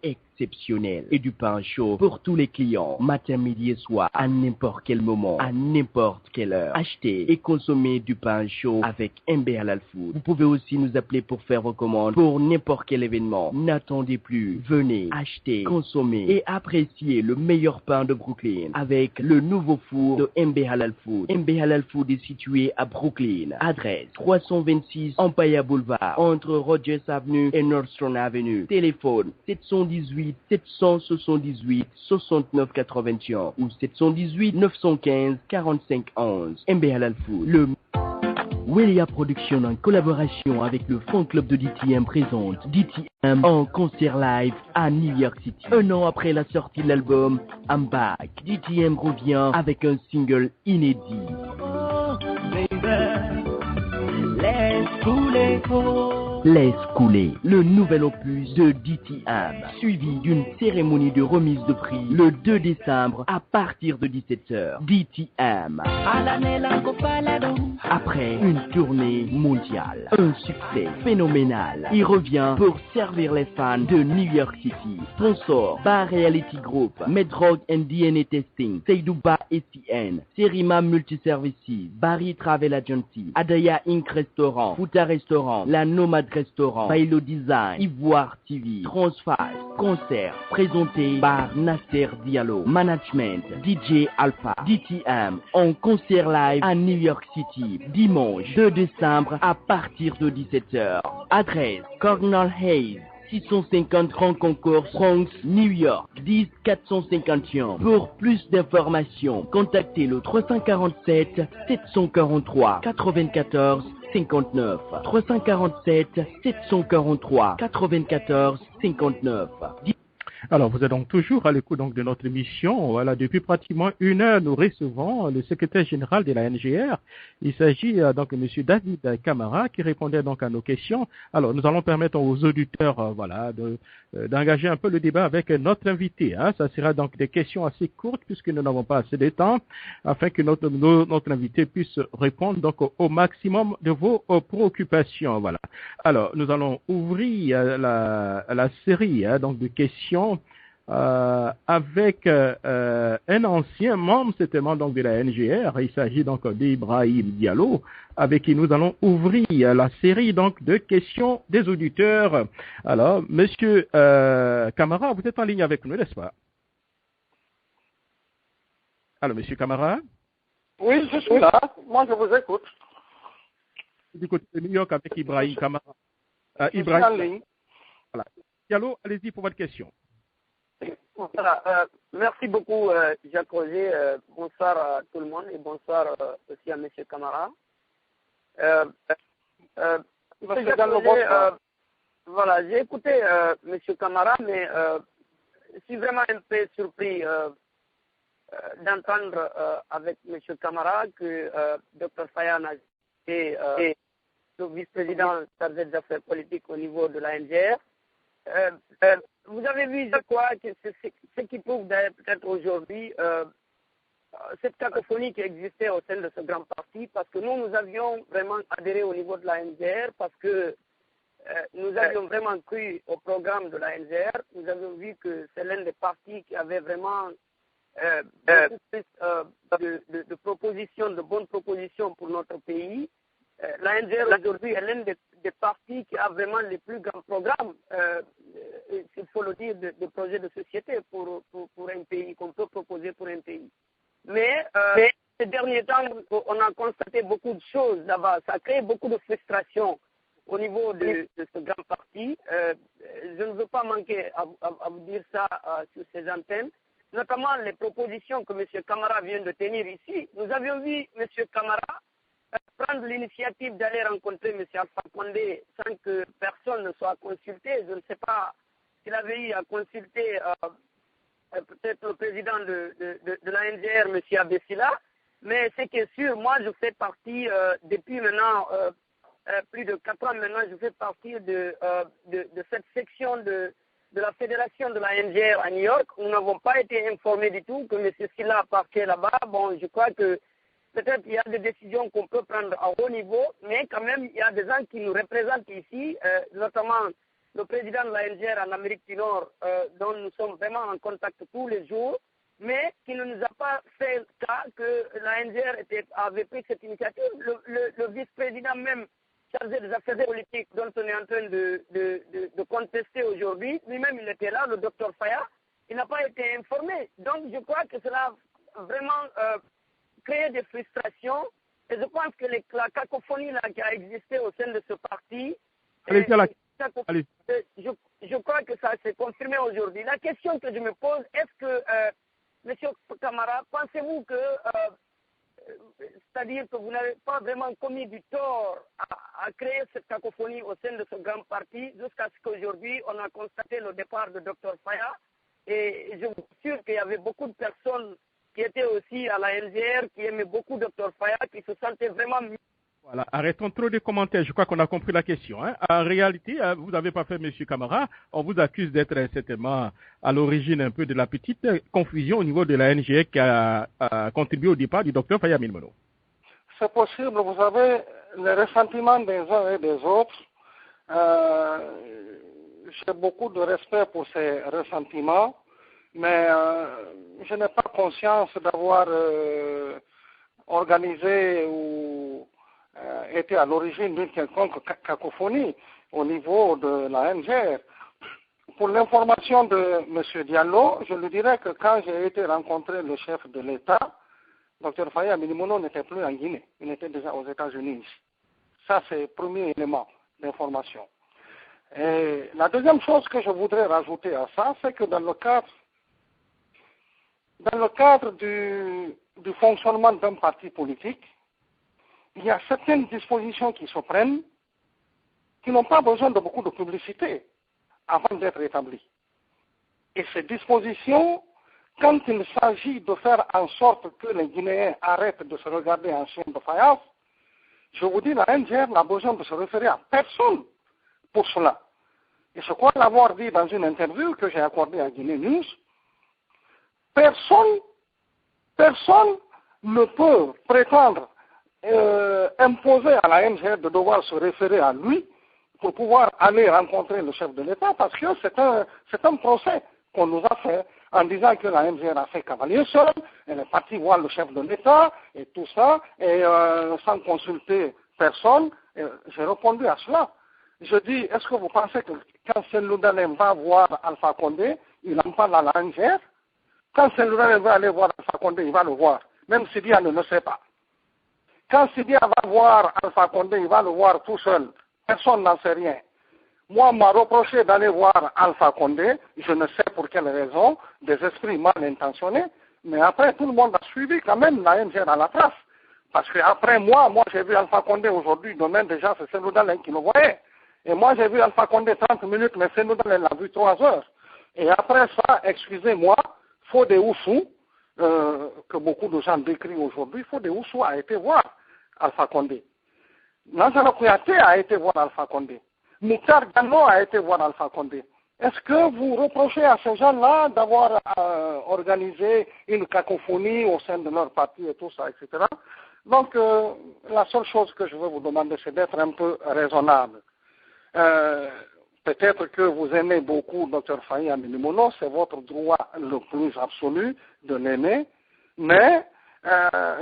exceptionnel et du pain chaud pour tous les clients, matin, midi et soir, à n'importe quel moment, à n'importe quelle heure. Achetez et consommez du pain chaud avec MB Halal Food. Vous pouvez aussi nous appeler pour faire vos commandes pour n'importe quel événement. N'attendez plus. Venez, achetez, consommez et appréciez le meilleur pain de Brooklyn avec le nouveau four de MB Halal Food. MB Halal Food est situé à Brooklyn. Adresse 326 Empire Boulevard entre Rogers Avenue et Nordstrom Avenue. Téléphone 718 778 69 81 ou 718 915 45 11. MB Halal Food. Le Welia Production en collaboration avec le Fan Club de DTM présente DTM en concert live à New York City. Un an après la sortie de l'album I'm Back, DTM revient avec un single inédit. Oh, baby, Laisse couler, le nouvel opus de DTM, suivi d'une cérémonie de remise de prix le 2 décembre à partir de 17h. DTM. Après une tournée mondiale, un succès phénoménal, il revient pour servir les fans de New York City. Sponsor, Bar Reality Group, Medrog and DNA Testing, Seydouba SCN, Serima Multiservices, Barry Travel Agency, Adaya Inc. Restaurant, Fouta Restaurant, La Nomade Restaurant, Bailo Design, Ivoire TV, Transfast, concert, présenté par Nasser Diallo, Management, DJ Alpha, DTM, en concert live à New York City, dimanche 2 décembre à partir de 17h. Adresse, Cornell Hayes, 650 Grand Concours, Bronx, New York, 10 451. Pour plus d'informations, contactez le 347 743 94 59. 347 743 94 59. Alors, vous êtes donc toujours à l'écoute donc de notre émission. Voilà, depuis pratiquement une heure, nous recevons le secrétaire général de la NGR. Il s'agit donc de M. David Camara qui répondait donc à nos questions. Alors, nous allons permettre aux auditeurs, d'engager un peu le débat avec notre invité. Ça sera donc des questions assez courtes puisque nous n'avons pas assez de temps afin que notre invité puisse répondre donc au maximum de vos préoccupations. Voilà. Alors, nous allons ouvrir la série donc de questions avec un ancien membre certainement donc de la NGR. Il s'agit donc d'Ibrahim Diallo, avec qui nous allons ouvrir la série donc de questions des auditeurs. Alors, Monsieur Camara, vous êtes en ligne avec nous, n'est-ce pas? Alors, Monsieur Camara? Oui, je suis là. Moi, je vous écoute. Du côté de New York avec Ibrahim Camara. Ibrahim. En ligne. Voilà. Diallo, allez-y pour votre question. Voilà, merci beaucoup, Jacques Roger. Bonsoir à tout le monde et bonsoir aussi à M. Camara. Voilà, j'ai écouté M. Camara, mais je suis vraiment un peu surpris d'entendre avec M. Camara que Dr Fayan a été le vice-président chargé des affaires politiques au niveau de la NGR. Vous avez vu, je crois, que c'est ce qui prouve peut-être aujourd'hui cette cacophonie qui existait au sein de ce grand parti, parce que nous avions vraiment adhéré au niveau de la NGR, parce que nous avions vraiment cru au programme de la NGR. Nous avions vu que c'est l'un des partis qui avait vraiment beaucoup plus de propositions, de bonnes propositions pour notre pays. La NGR aujourd'hui est l'un des partis qui a vraiment les plus grands programmes, il faut le dire, de projets de société pour un pays, qu'on peut proposer pour un pays. Mais ces derniers temps, on a constaté beaucoup de choses là-bas. Ça a créé beaucoup de frustration au niveau de ce grand parti. Je ne veux pas manquer à vous dire ça sur ces antennes, notamment les propositions que M. Camara vient de tenir ici. Nous avions vu M. Camara prendre l'initiative d'aller rencontrer M. Alpha Condé sans que personne ne soit consulté. Je ne sais pas s'il avait eu à consulter peut-être le président de la NGR, M. Abessila, mais c'est que sûr, moi je fais partie, depuis maintenant plus de 4 ans maintenant, je fais partie de cette section de la fédération de la NGR à New York. Nous n'avons pas été informés du tout que M. Silla partait là-bas. Bon, je crois que peut-être il y a des décisions qu'on peut prendre à haut niveau, mais quand même, il y a des gens qui nous représentent ici, notamment le président de la NGR en Amérique du Nord, dont nous sommes vraiment en contact tous les jours, mais qui ne nous a pas fait le cas que la NGR avait pris cette initiative. Le vice-président même chargé des affaires politiques dont on est en train de contester aujourd'hui, lui-même il était là, le docteur Faya, il n'a pas été informé. Donc je crois que cela a vraiment créé des frustrations et je pense que la cacophonie là, qui a existé au sein de ce parti, je crois que ça s'est confirmé aujourd'hui. La question que je me pose, est-ce que, Monsieur Camara, pensez-vous que c'est-à-dire que vous n'avez pas vraiment commis du tort à créer cette cacophonie au sein de ce grand parti jusqu'à ce qu'aujourd'hui on a constaté le départ de Dr Faya et je suis sûr qu'il y avait beaucoup de personnes qui étaient aussi à la NGR, qui aimaient beaucoup Dr Faya, qui se sentaient vraiment mieux. Voilà, arrêtons trop de commentaires. Je crois qu'on a compris la question. Hein. En réalité, vous n'avez pas fait, M. Camara. On vous accuse d'être certainement à l'origine un peu de la petite confusion au niveau de la NGR qui a contribué au départ du docteur Faya Milmono. C'est possible. Vous savez, les ressentiments des uns et des autres, j'ai beaucoup de respect pour ces ressentiments, mais je n'ai pas conscience d'avoir organisé ou était à l'origine d'une quelconque cacophonie au niveau de la NGR. Pour l'information de M. Diallo, je lui dirais que quand j'ai été rencontrer le chef de l'État, Dr Faya Milmono n'était plus en Guinée, il était déjà aux États-Unis. Ça, c'est le premier élément d'information. Et la deuxième chose que je voudrais rajouter à ça, c'est que dans le cadre du fonctionnement d'un parti politique, il y a certaines dispositions qui se prennent qui n'ont pas besoin de beaucoup de publicité avant d'être établies. Et ces dispositions, quand il s'agit de faire en sorte que les Guinéens arrêtent de se regarder en chien de faïence, je vous dis, la NGR n'a besoin de se référer à personne pour cela. Et je crois l'avoir dit dans une interview que j'ai accordée à Guinée News, personne ne peut prétendre imposer à la NGR de devoir se référer à lui pour pouvoir aller rencontrer le chef de l'État parce que c'est un procès qu'on nous a fait en disant que la NGR a fait cavalier seul, elle est partie voir le chef de l'État et tout ça, et sans consulter personne. J'ai répondu à cela. Je dis, est-ce que vous pensez que quand Cellou Dalein va voir Alpha Condé, il en parle à la NGR? Quand Cellou Dalein va aller voir Alpha Condé, il va le voir, même si Dia ne le sait pas. Quand Sidia va voir Alpha Condé, il va le voir tout seul. Personne n'en sait rien. Moi, on m'a reproché d'aller voir Alpha Condé, je ne sais pour quelle raison, des esprits mal intentionnés, mais après, tout le monde a suivi quand même la NGR à la trace. Parce qu'après moi j'ai vu Alpha Condé aujourd'hui, demain déjà, c'est Cellou Dalein qui le voyait. Et moi, j'ai vu Alpha Condé 30 minutes, mais Cellou Dalein l'a vu 3 heures. Et après ça, excusez-moi, Fodé Oussou, que beaucoup de gens décrivent aujourd'hui, Fodé Oussou a été voir Alpha Condé. Lansana Kouyaté a été voir Alpha Condé. Mouktar Diallo a été voir Alpha Condé. Est-ce que vous reprochez à ces gens-là d'avoir organisé une cacophonie au sein de leur parti et tout ça, etc. Donc, la seule chose que je veux vous demander, c'est d'être un peu raisonnable. Peut-être que vous aimez beaucoup Dr Faya Milmono, c'est votre droit le plus absolu de l'aimer, mais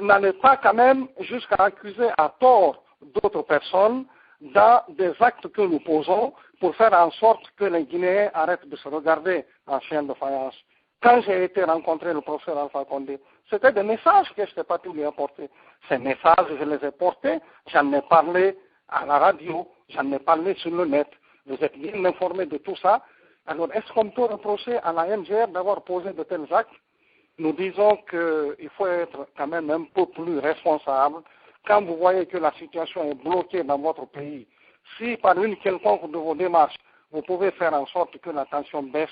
n'allez pas quand même jusqu'à accuser à tort d'autres personnes dans des actes que nous posons pour faire en sorte que les Guinéens arrêtent de se regarder en chien de faïence. Quand j'ai été rencontrer le professeur Alpha Condé, c'était des messages que je n'étais pas tout lui apporter. Ces messages, je les ai portés, j'en ai parlé à la radio, j'en ai parlé sur le net. Vous êtes bien informés de tout ça. Alors, est-ce qu'on peut reprocher à la NGR d'avoir posé de tels actes? Nous disons qu'il faut être quand même un peu plus responsable. Quand vous voyez que la situation est bloquée dans votre pays, si par une quelconque de vos démarches, vous pouvez faire en sorte que la tension baisse,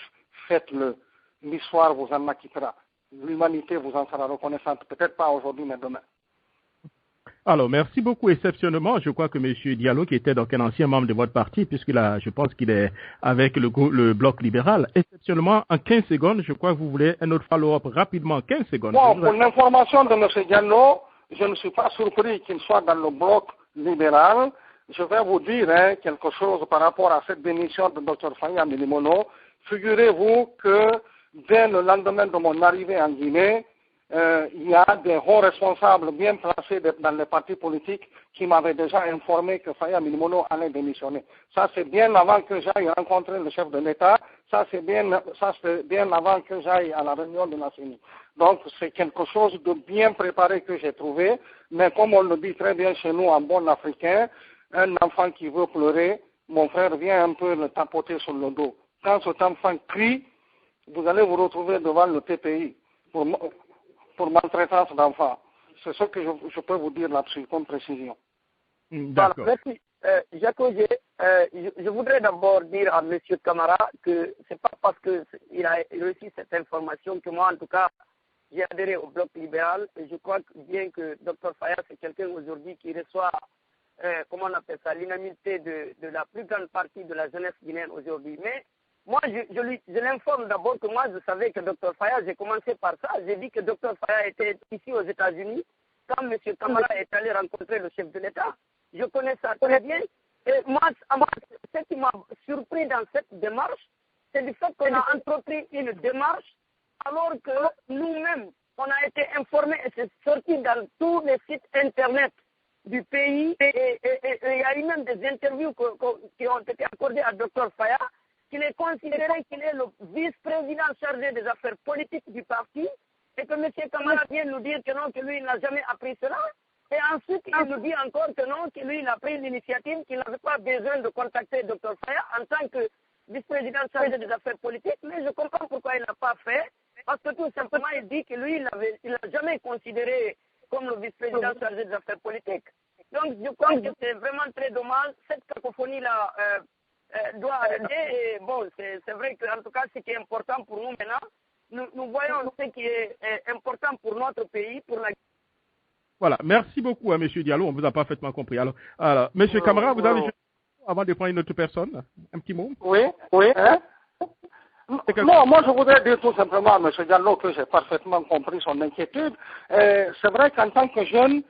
faites-le. L'histoire vous en acquittera. L'humanité vous en sera reconnaissante. Peut-être pas aujourd'hui, mais demain. Alors, merci beaucoup. Exceptionnellement, je crois que M. Diallo, qui était donc un ancien membre de votre parti, je pense qu'il est avec le bloc libéral, exceptionnellement, en 15 secondes, je crois que vous voulez un autre follow-up rapidement, 15 secondes. Bon, pour l'information de M. Diallo, je ne suis pas surpris qu'il soit dans le bloc libéral. je vais vous dire quelque chose par rapport à cette démission de Dr Faya Milimono. Figurez-vous que dès le lendemain de mon arrivée en Guinée, il y a des hauts responsables bien placés dans les partis politiques qui m'avaient déjà informé que Faya Milimono allait démissionner. Ça, c'est bien avant que j'aille rencontrer le chef de l'État. Ça, c'est bien avant que j'aille à la réunion de la CENI. Donc, c'est quelque chose de bien préparé que j'ai trouvé. Mais comme on le dit très bien chez nous en bon africain, un enfant qui veut pleurer, mon frère vient un peu le tapoter sur le dos. Quand cet enfant crie, vous allez vous retrouver devant le TPI pour maltraitance d'enfants. C'est ce que je peux vous dire là-dessus comme précision. Voilà, merci. Jacques Auger, je voudrais d'abord dire à M. Camara que ce n'est pas parce qu'il a reçu cette information que moi, en tout cas, j'ai adhéré au bloc libéral. Et je crois bien que Dr Faya, c'est quelqu'un aujourd'hui qui reçoit, comment on appelle ça, l'unanimité de la plus grande partie de la jeunesse guinéenne aujourd'hui. Mais moi, je l'informe d'abord que moi, je savais que Dr Faya, j'ai commencé par ça. J'ai dit que Dr Faya était ici aux États-Unis quand M. Camara est allé rencontrer le chef de l'État. Je connais ça très bien. Et moi, ce qui m'a surpris dans cette démarche, c'est le fait qu'on a entrepris une démarche alors que nous-mêmes, on a été informés et c'est sorti dans tous les sites Internet du pays. Et il y a eu même des interviews qui ont été accordées à Dr Faya, qu'il est considéré qu'il est le vice-président chargé des affaires politiques du parti et que M. Camara vient nous dire que non, que lui, il n'a jamais appris cela. Et ensuite, il nous dit encore que non, que lui, il a pris l'initiative, qu'il n'avait pas besoin de contacter Dr Faya en tant que vice-président chargé des affaires politiques. Mais je comprends pourquoi il n'a pas fait. Parce que tout simplement, il dit que lui, il n'a jamais considéré comme le vice-président chargé des affaires politiques. Donc, je crois que c'est vraiment très dommage. Cette cacophonie-là doit arrêter. Et bon, c'est vrai qu'en tout cas, ce qui est important pour nous maintenant, nous voyons ce qui est important pour notre pays, pour la. Voilà, merci beaucoup à M. Diallo, on vous a parfaitement compris. Alors M. Camara, vous avez avant de prendre une autre personne, un petit mot? Oui. Non, moi je voudrais dire tout simplement à M. Diallo que j'ai parfaitement compris son inquiétude. C'est vrai qu'en tant que jeune,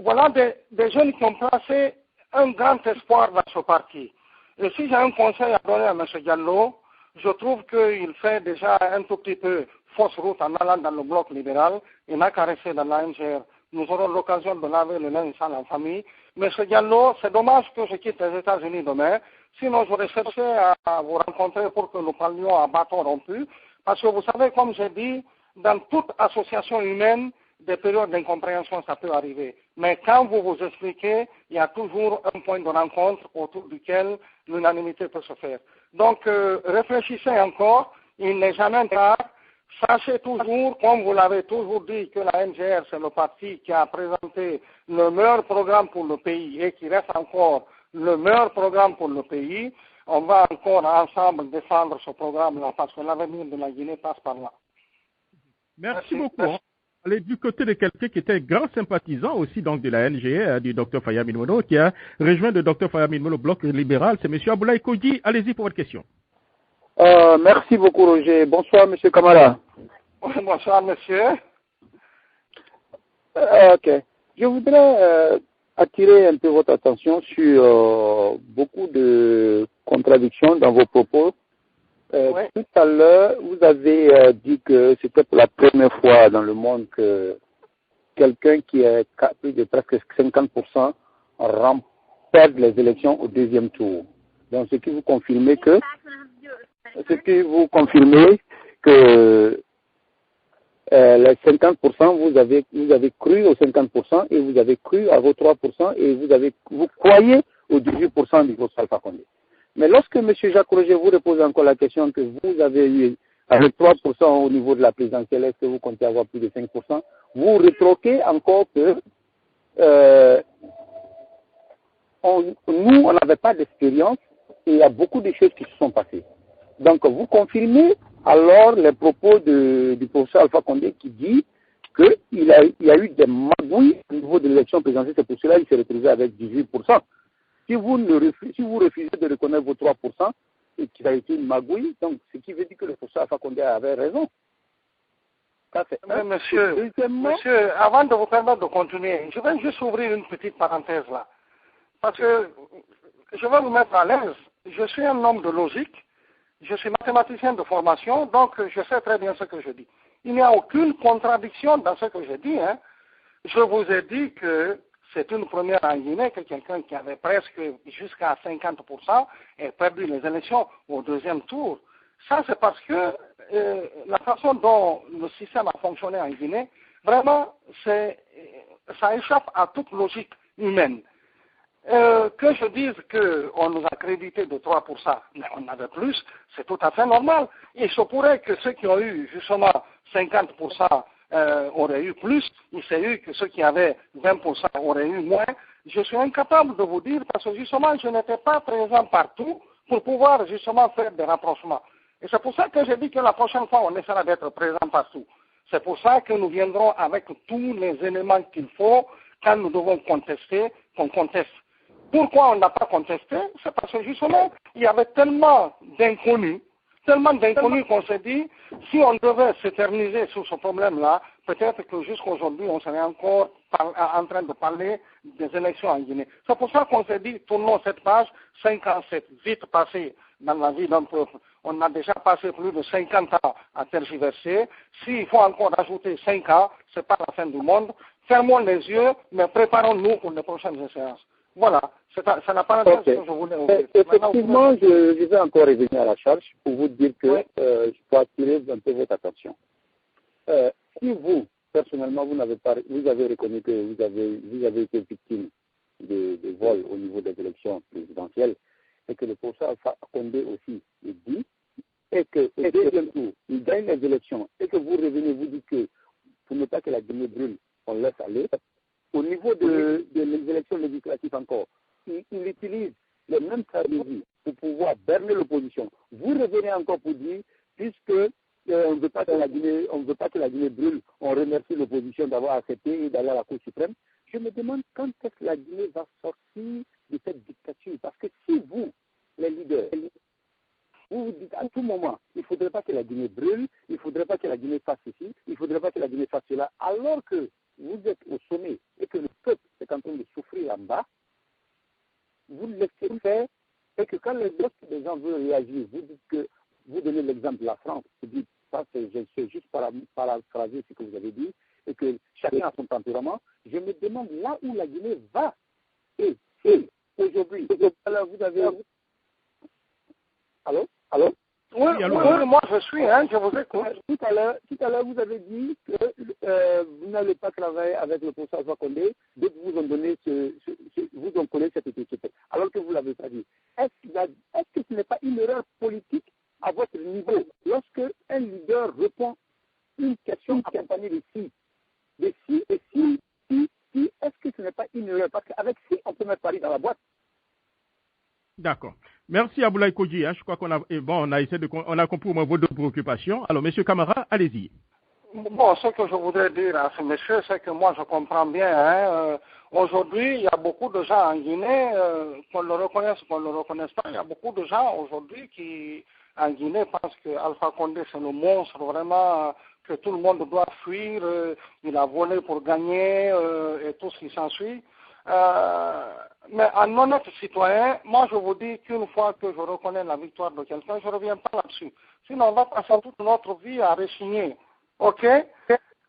voilà des jeunes qui ont placé un grand espoir dans ce parti. Et si j'ai un conseil à donner à M. Diallo, je trouve qu'il fait déjà un tout petit peu fausse route en allant dans le bloc libéral. Il n'a qu'à rester dans la NGR. Nous aurons l'occasion de laver le linge sale en famille. Mais M. Diallo, c'est dommage que je quitte les États-Unis demain. Sinon, j'aurais cherché à vous rencontrer pour que nous parlions à bâton rompu. Parce que vous savez, comme j'ai dit, dans toute association humaine, des périodes d'incompréhension, ça peut arriver. Mais quand vous vous expliquez, il y a toujours un point de rencontre autour duquel l'unanimité peut se faire. Donc, réfléchissez encore. Il n'est jamais tard. Sachez toujours, comme vous l'avez toujours dit, que la NGR, c'est le parti qui a présenté le meilleur programme pour le pays et qui reste encore le meilleur programme pour le pays. On va encore ensemble défendre ce programme-là parce que l'avenir de la Guinée passe par là. Merci beaucoup. Allez du côté de quelqu'un qui était grand sympathisant aussi donc de la NGR, du Dr Faya Milimono, qui a rejoint le Dr Faya Milimono au bloc libéral. C'est M. Aboulaye Kodji. Allez-y pour votre question. Merci beaucoup, Roger. Bonsoir, M. Camara. Bonsoir, monsieur. Ok. Je voudrais attirer un peu votre attention sur beaucoup de contradictions dans vos propos. Oui. Tout à l'heure, vous avez dit que c'était pour la première fois dans le monde que quelqu'un qui est plus de presque 50% perd les élections au deuxième tour. Donc, ce qui vous confirme que les 50%, vous avez cru aux 50% et vous avez cru à vos 3% et vous croyez aux 18% du groupe Alpha Condé. Mais lorsque M. Jacques Roger vous repose encore la question que vous avez eu avec 3% au niveau de la présidentielle, est-ce que vous comptez avoir plus de 5%, vous rétroquez encore que nous, on n'avait pas d'expérience et il y a beaucoup de choses qui se sont passées. Donc, vous confirmez alors les propos du professeur Alpha Condé qui dit qu'il y a eu des magouilles au niveau de l'élection présidentielle, c'est pour cela qu'il s'est retrouvé avec 18%. Si vous refusez de reconnaître vos 3% et qu'il a été une magouille, donc ce qui veut dire que le professeur Alpha Condé avait raison. Ça, mais monsieur, avant de vous permettre de continuer, je vais juste ouvrir une petite parenthèse là. parce que je vais vous mettre à l'aise. Je suis un homme de logique, je suis mathématicien de formation, donc je sais très bien ce que je dis. Il n'y a aucune contradiction dans ce que je dis. Hein. Je vous ai dit que c'est une première en Guinée que quelqu'un qui avait presque jusqu'à 50% ait perdu les élections au deuxième tour. Ça, c'est parce que la façon dont le système a fonctionné en Guinée, vraiment, ça échappe à toute logique humaine. Que je dise qu'on nous a crédité de 3%, mais on avait plus, c'est tout à fait normal. Il se pourrait que ceux qui ont eu justement 50% auraient eu plus, il s'est eu que ceux qui avaient 20% auraient eu moins. Je suis incapable de vous dire parce que justement je n'étais pas présent partout pour pouvoir justement faire des rapprochements. Et c'est pour ça que j'ai dit que la prochaine fois on essaiera d'être présent partout. C'est pour ça que nous viendrons avec tous les éléments qu'il faut quand nous devons contester, qu'on conteste. Pourquoi on n'a pas contesté? C'est parce que justement, il y avait tellement d'inconnus qu'on s'est dit, si on devait s'éterniser sur ce problème-là, peut-être que jusqu'aujourd'hui, on serait encore en train de parler des élections en Guinée. C'est pour ça qu'on s'est dit, tournons cette page, 5 ans, c'est vite passé dans la vie d'un peuple. On a déjà passé plus de 50 ans à tergiverser. S'il faut encore ajouter 5 ans, c'est pas la fin du monde. Fermons les yeux, mais préparons-nous pour les prochaines séances. Voilà, ça n'a pas l'intérêt que je voulais ouvrir. Effectivement, je vais encore revenir à la charge pour vous dire que je peux attirer un peu votre attention. Si vous, personnellement, vous avez reconnu que vous avez été victime de vol au niveau des élections présidentielles et que le professeur Alpha Condé aussi le dit, et que au deuxième tour, il gagne les élections et que vous revenez, vous dites que pour ne pas que la Guinée brûle, on laisse aller. Au niveau de les élections législatives encore, il utilise les mêmes stratégies pour pouvoir berner l'opposition. Vous revenez encore pour dire, puisque on ne veut pas que la Guinée brûle, on remercie l'opposition d'avoir accepté et d'aller à la Cour suprême. Je me demande quand est-ce que la Guinée va sortir de cette dictature. Parce que si vous, les leaders, vous vous dites à tout moment, il ne faudrait pas que la Guinée brûle, il ne faudrait pas que la Guinée fasse ceci, il ne faudrait pas que la Guinée fasse cela, alors que vous êtes au sommet et que le peuple est en train de souffrir en bas, vous le laissez faire et que quand les autres des gens veulent réagir, vous dites que vous donnez l'exemple de la France, vous dites ça, je sais juste paraphraser ce que vous avez dit, et que chacun a son tempérament. Je me demande là où la Guinée va. Et aujourd'hui, alors vous avez... Allô? Oui, moi je suis, je vous écoute. Tout à l'heure, vous avez dit que vous n'allez pas travailler avec le professeur Alpha Condé, dès que vous en donnez vous en connaissez cette étiquette, alors que vous ne l'avez pas dit. Est-ce que ce n'est pas une erreur politique à votre niveau lorsque un leader répond une question accompagnée de si, est-ce que ce n'est pas une erreur? Parce qu'avec si, on peut mettre Paris dans la boîte. D'accord. Merci Aboulaye Kodji. Je crois qu'on a on a compris vos deux préoccupations. Alors, Monsieur Camara, allez-y. Bon, ce que je voudrais dire à ce monsieur, c'est que moi je comprends bien. Aujourd'hui, il y a beaucoup de gens en Guinée, qu'on le reconnaisse ou qu'on ne le reconnaisse pas, il y a beaucoup de gens aujourd'hui qui, en Guinée, pensent que Alpha Condé c'est le monstre vraiment que tout le monde doit fuir. Il a volé pour gagner et tout ce qui s'ensuit. Mais en honnête citoyen, moi je vous dis qu'une fois que je reconnais la victoire de quelqu'un, je ne reviens pas là-dessus. Sinon on va passer toute notre vie à rechigner. Ok?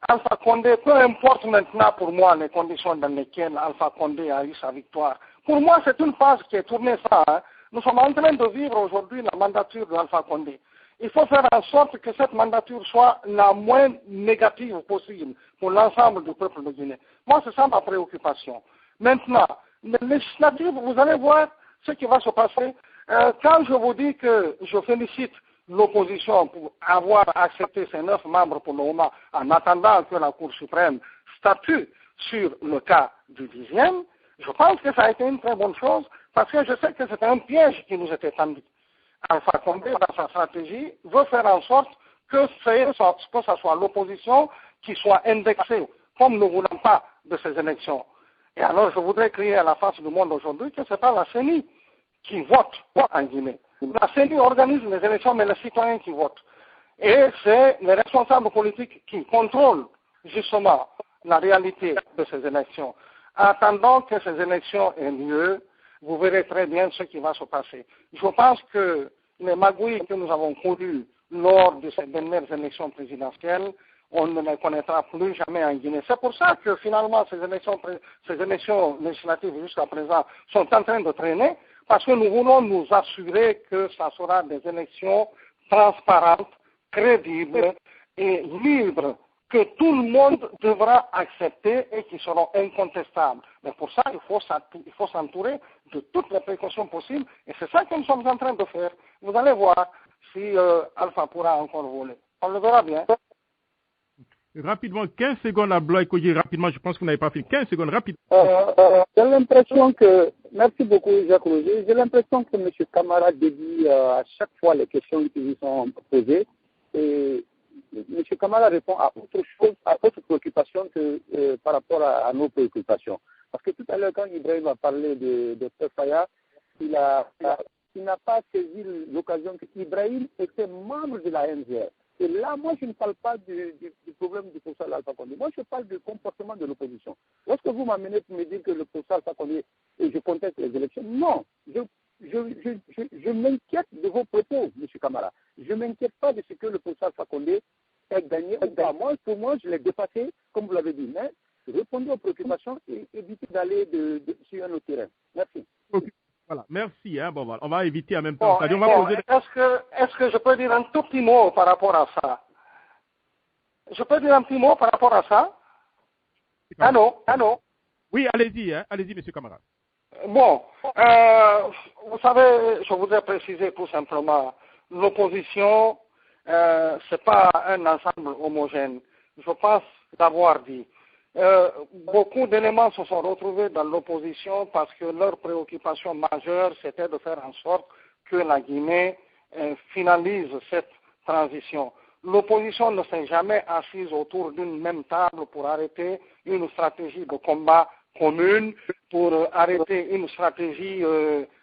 Alpha Condé, peu importe maintenant pour moi les conditions dans lesquelles Alpha Condé a eu sa victoire. Pour moi c'est une phase qui est tournée ça. Nous sommes en train de vivre aujourd'hui la mandature d'Alpha Condé. Il faut faire en sorte que cette mandature soit la moins négative possible pour l'ensemble du peuple de Guinée. Moi c'est ça ma préoccupation. Maintenant, les législatives, vous allez voir ce qui va se passer. Quand je vous dis que je félicite l'opposition pour avoir accepté ses 9 membres pour le moment, en attendant que la Cour suprême statue sur le cas du 10e, je pense que ça a été une très bonne chose, parce que je sais que c'est un piège qui nous était tendu. Alpha Condé, dans sa stratégie, veut faire en sorte que ce soit l'opposition qui soit indexée, comme nous ne voulons pas de ces élections. Et alors, je voudrais crier à la face du monde aujourd'hui que ce n'est pas la CENI qui vote en Guinée. La CENI organise les élections, mais les citoyens qui votent. Et c'est les responsables politiques qui contrôlent justement la réalité de ces élections. Attendons que ces élections aient lieu. vous verrez très bien ce qui va se passer. Je pense que les magouilles que nous avons connues lors de ces dernières élections présidentielles, on ne les connaîtra plus jamais en Guinée. C'est pour ça que finalement ces élections législatives jusqu'à présent sont en train de traîner, parce que nous voulons nous assurer que ça sera des élections transparentes, crédibles et libres, que tout le monde devra accepter et qui seront incontestables. Mais pour ça, il faut s'entourer de toutes les précautions possibles, et c'est ça que nous sommes en train de faire. Vous allez voir si Alpha pourra encore voler. On le verra bien. Rapidement, 15 secondes à Bloy Koji, rapidement, je pense que vous n'avez pas fait 15 secondes, rapidement. J'ai l'impression que, merci beaucoup Jacques Roger, j'ai l'impression que M. Camara dédie à chaque fois les questions qui lui sont posées, et M. Camara répond à autre chose, à autre préoccupation que par rapport à nos préoccupations. Parce que tout à l'heure, quand Ibrahim a parlé de Dr Faya, il n'a pas saisi l'occasion qu'Ibrahim était membre de la NGR. Et là, moi, je ne parle pas du problème du professeur Alpha Condé. Moi, je parle du comportement de l'opposition. Lorsque vous m'amenez pour me dire que le professeur Alpha Condé, et je conteste les élections, non. Je m'inquiète de vos propos, M. Camara. Je ne m'inquiète pas de ce que le professeur Alpha Condé ait gagné ou pas. Pour moi, je l'ai dépassé, comme vous l'avez dit. Mais répondez aux préoccupations et évitez d'aller sur un autre terrain. Merci. Okay. Voilà, merci. Bon, voilà. On va éviter en même Bon, temps. Est-ce que je peux dire un tout petit mot par rapport à ça? Je peux dire un petit mot par rapport à ça? Allô? Oui, allez-y, allez-y, M. Camara. Bon, vous savez, je voudrais préciser tout simplement, l'opposition, c'est pas un ensemble homogène. Je pense d'avoir dit. Beaucoup d'éléments se sont retrouvés dans l'opposition parce que leur préoccupation majeure, c'était de faire en sorte que la Guinée finalise cette transition. L'opposition ne s'est jamais assise autour d'une même table pour arrêter une stratégie de combat commune, pour arrêter une stratégie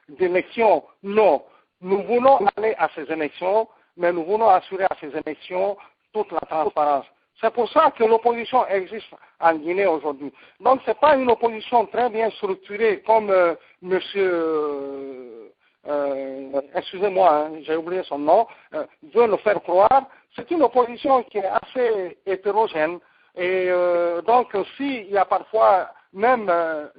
d'élection. Non, nous voulons aller à ces élections, mais nous voulons assurer à ces élections toute la transparence. C'est pour ça que l'opposition existe en Guinée aujourd'hui. Donc, ce n'est pas une opposition très bien structurée comme monsieur, excusez-moi, j'ai oublié son nom, veut le faire croire. C'est une opposition qui est assez hétérogène. Et donc, s'il y a parfois même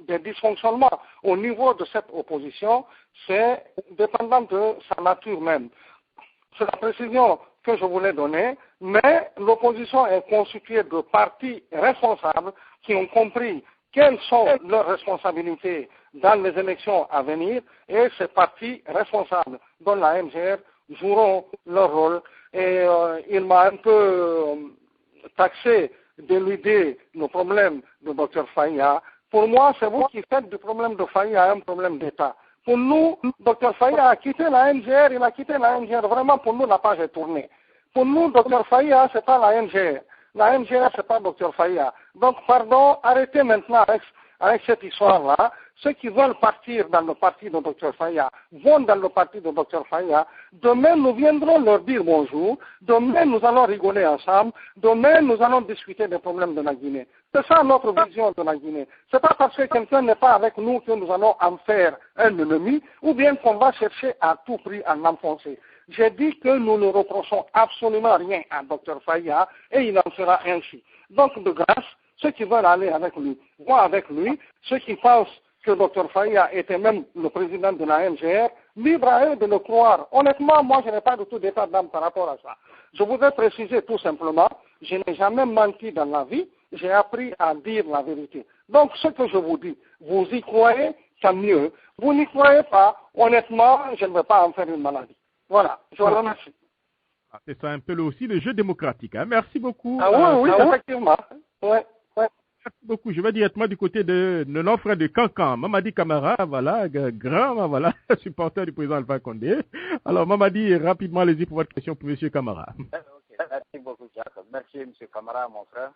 des dysfonctionnements au niveau de cette opposition, c'est dépendant de sa nature même. C'est la précision que je voulais donner, mais l'opposition est constituée de partis responsables qui ont compris quelles sont leurs responsabilités dans les élections à venir, et ces partis responsables, dont la MGR, joueront leur rôle. Et il m'a un peu taxé d'éluder le problème de Dr Faya. Pour moi, c'est vous qui faites du problème de Faya un problème d'État. Pour nous, Dr Faya a quitté la MGR, il a quitté la MGR. Vraiment, pour nous, la page est tournée. Pour nous, Dr Faya, c'est pas la MGR. La MGR, c'est pas Dr Faya. Donc, pardon, arrêtez maintenant avec cette histoire-là. Ceux qui veulent partir dans le parti de Dr Faya vont dans le parti de Dr Faya. Demain, nous viendrons leur dire bonjour. Demain, nous allons rigoler ensemble. Demain, nous allons discuter des problèmes de la Guinée. C'est ça notre vision de la Guinée. C'est pas parce que quelqu'un n'est pas avec nous que nous allons en faire un ennemi ou bien qu'on va chercher à tout prix à l'enfoncer. J'ai dit que nous ne reprochons absolument rien à Dr Faya et il en sera ainsi. Donc, de grâce, ceux qui veulent aller avec lui, vont avec lui. Ceux qui pensent que Dr Faya était même le président de la MGR, libre à eux de le croire. Honnêtement, moi, je n'ai pas du tout d'état d'âme par rapport à ça. Je voudrais préciser tout simplement, je n'ai jamais menti dans la vie, j'ai appris à dire la vérité. Donc, ce que je vous dis, vous y croyez, tant mieux. Vous n'y croyez pas, honnêtement, je ne veux pas en faire une maladie. Voilà, je vous remercie. C'est ça un peu aussi le jeu démocratique. Merci beaucoup. Oui, effectivement. Ouais. Merci beaucoup. Je vais directement du côté de notre frère de Cancan, Mamadi Camara, voilà, grand, voilà, supporter du président Alpha Condé. Alors, Mamadi, rapidement, allez-y pour votre question pour M. Camara. Merci beaucoup, Jacques. Merci, M. Camara, mon frère.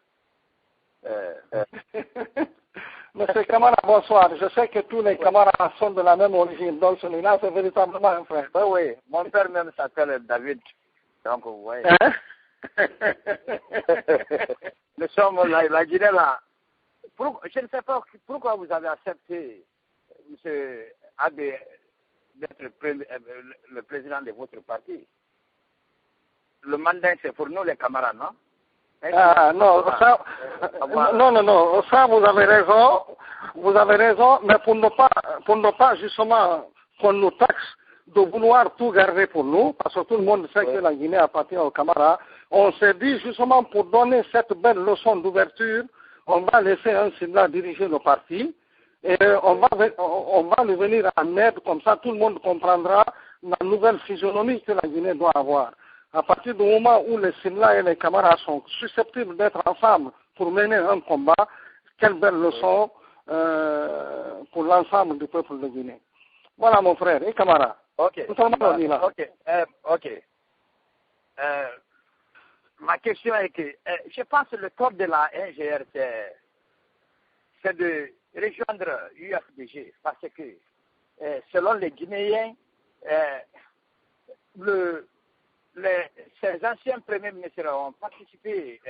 Monsieur Camara, bonsoir. Je sais que tous les camarades sont de la même origine, donc celui-là, c'est véritablement un frère. Oui, mon père même s'appelle David. Donc, vous voyez. Nous sommes la Guinée là. Je ne sais pas pourquoi vous avez accepté M. d'être le président de votre parti. Le mandat, c'est pour nous les camarades, non? Non, ça vous avez raison, mais pour ne pas justement qu'on nous taxe de vouloir tout garder pour nous, parce que tout le monde sait que la Guinée appartient aux camarades, on s'est dit justement pour donner cette belle leçon d'ouverture, on va laisser un Simla diriger le parti, et on va lui venir en aide, comme ça tout le monde comprendra la nouvelle physionomie que la Guinée doit avoir. À partir du moment où les Simla et les camarades sont susceptibles d'être ensemble pour mener un combat, quelle belle leçon pour l'ensemble du peuple de Guinée. Voilà mon frère et camarades. Ok. Ma question est que je pense que le top de la NGR, c'est de rejoindre UFDG parce que selon les Guinéens, ces anciens premiers ministres ont participé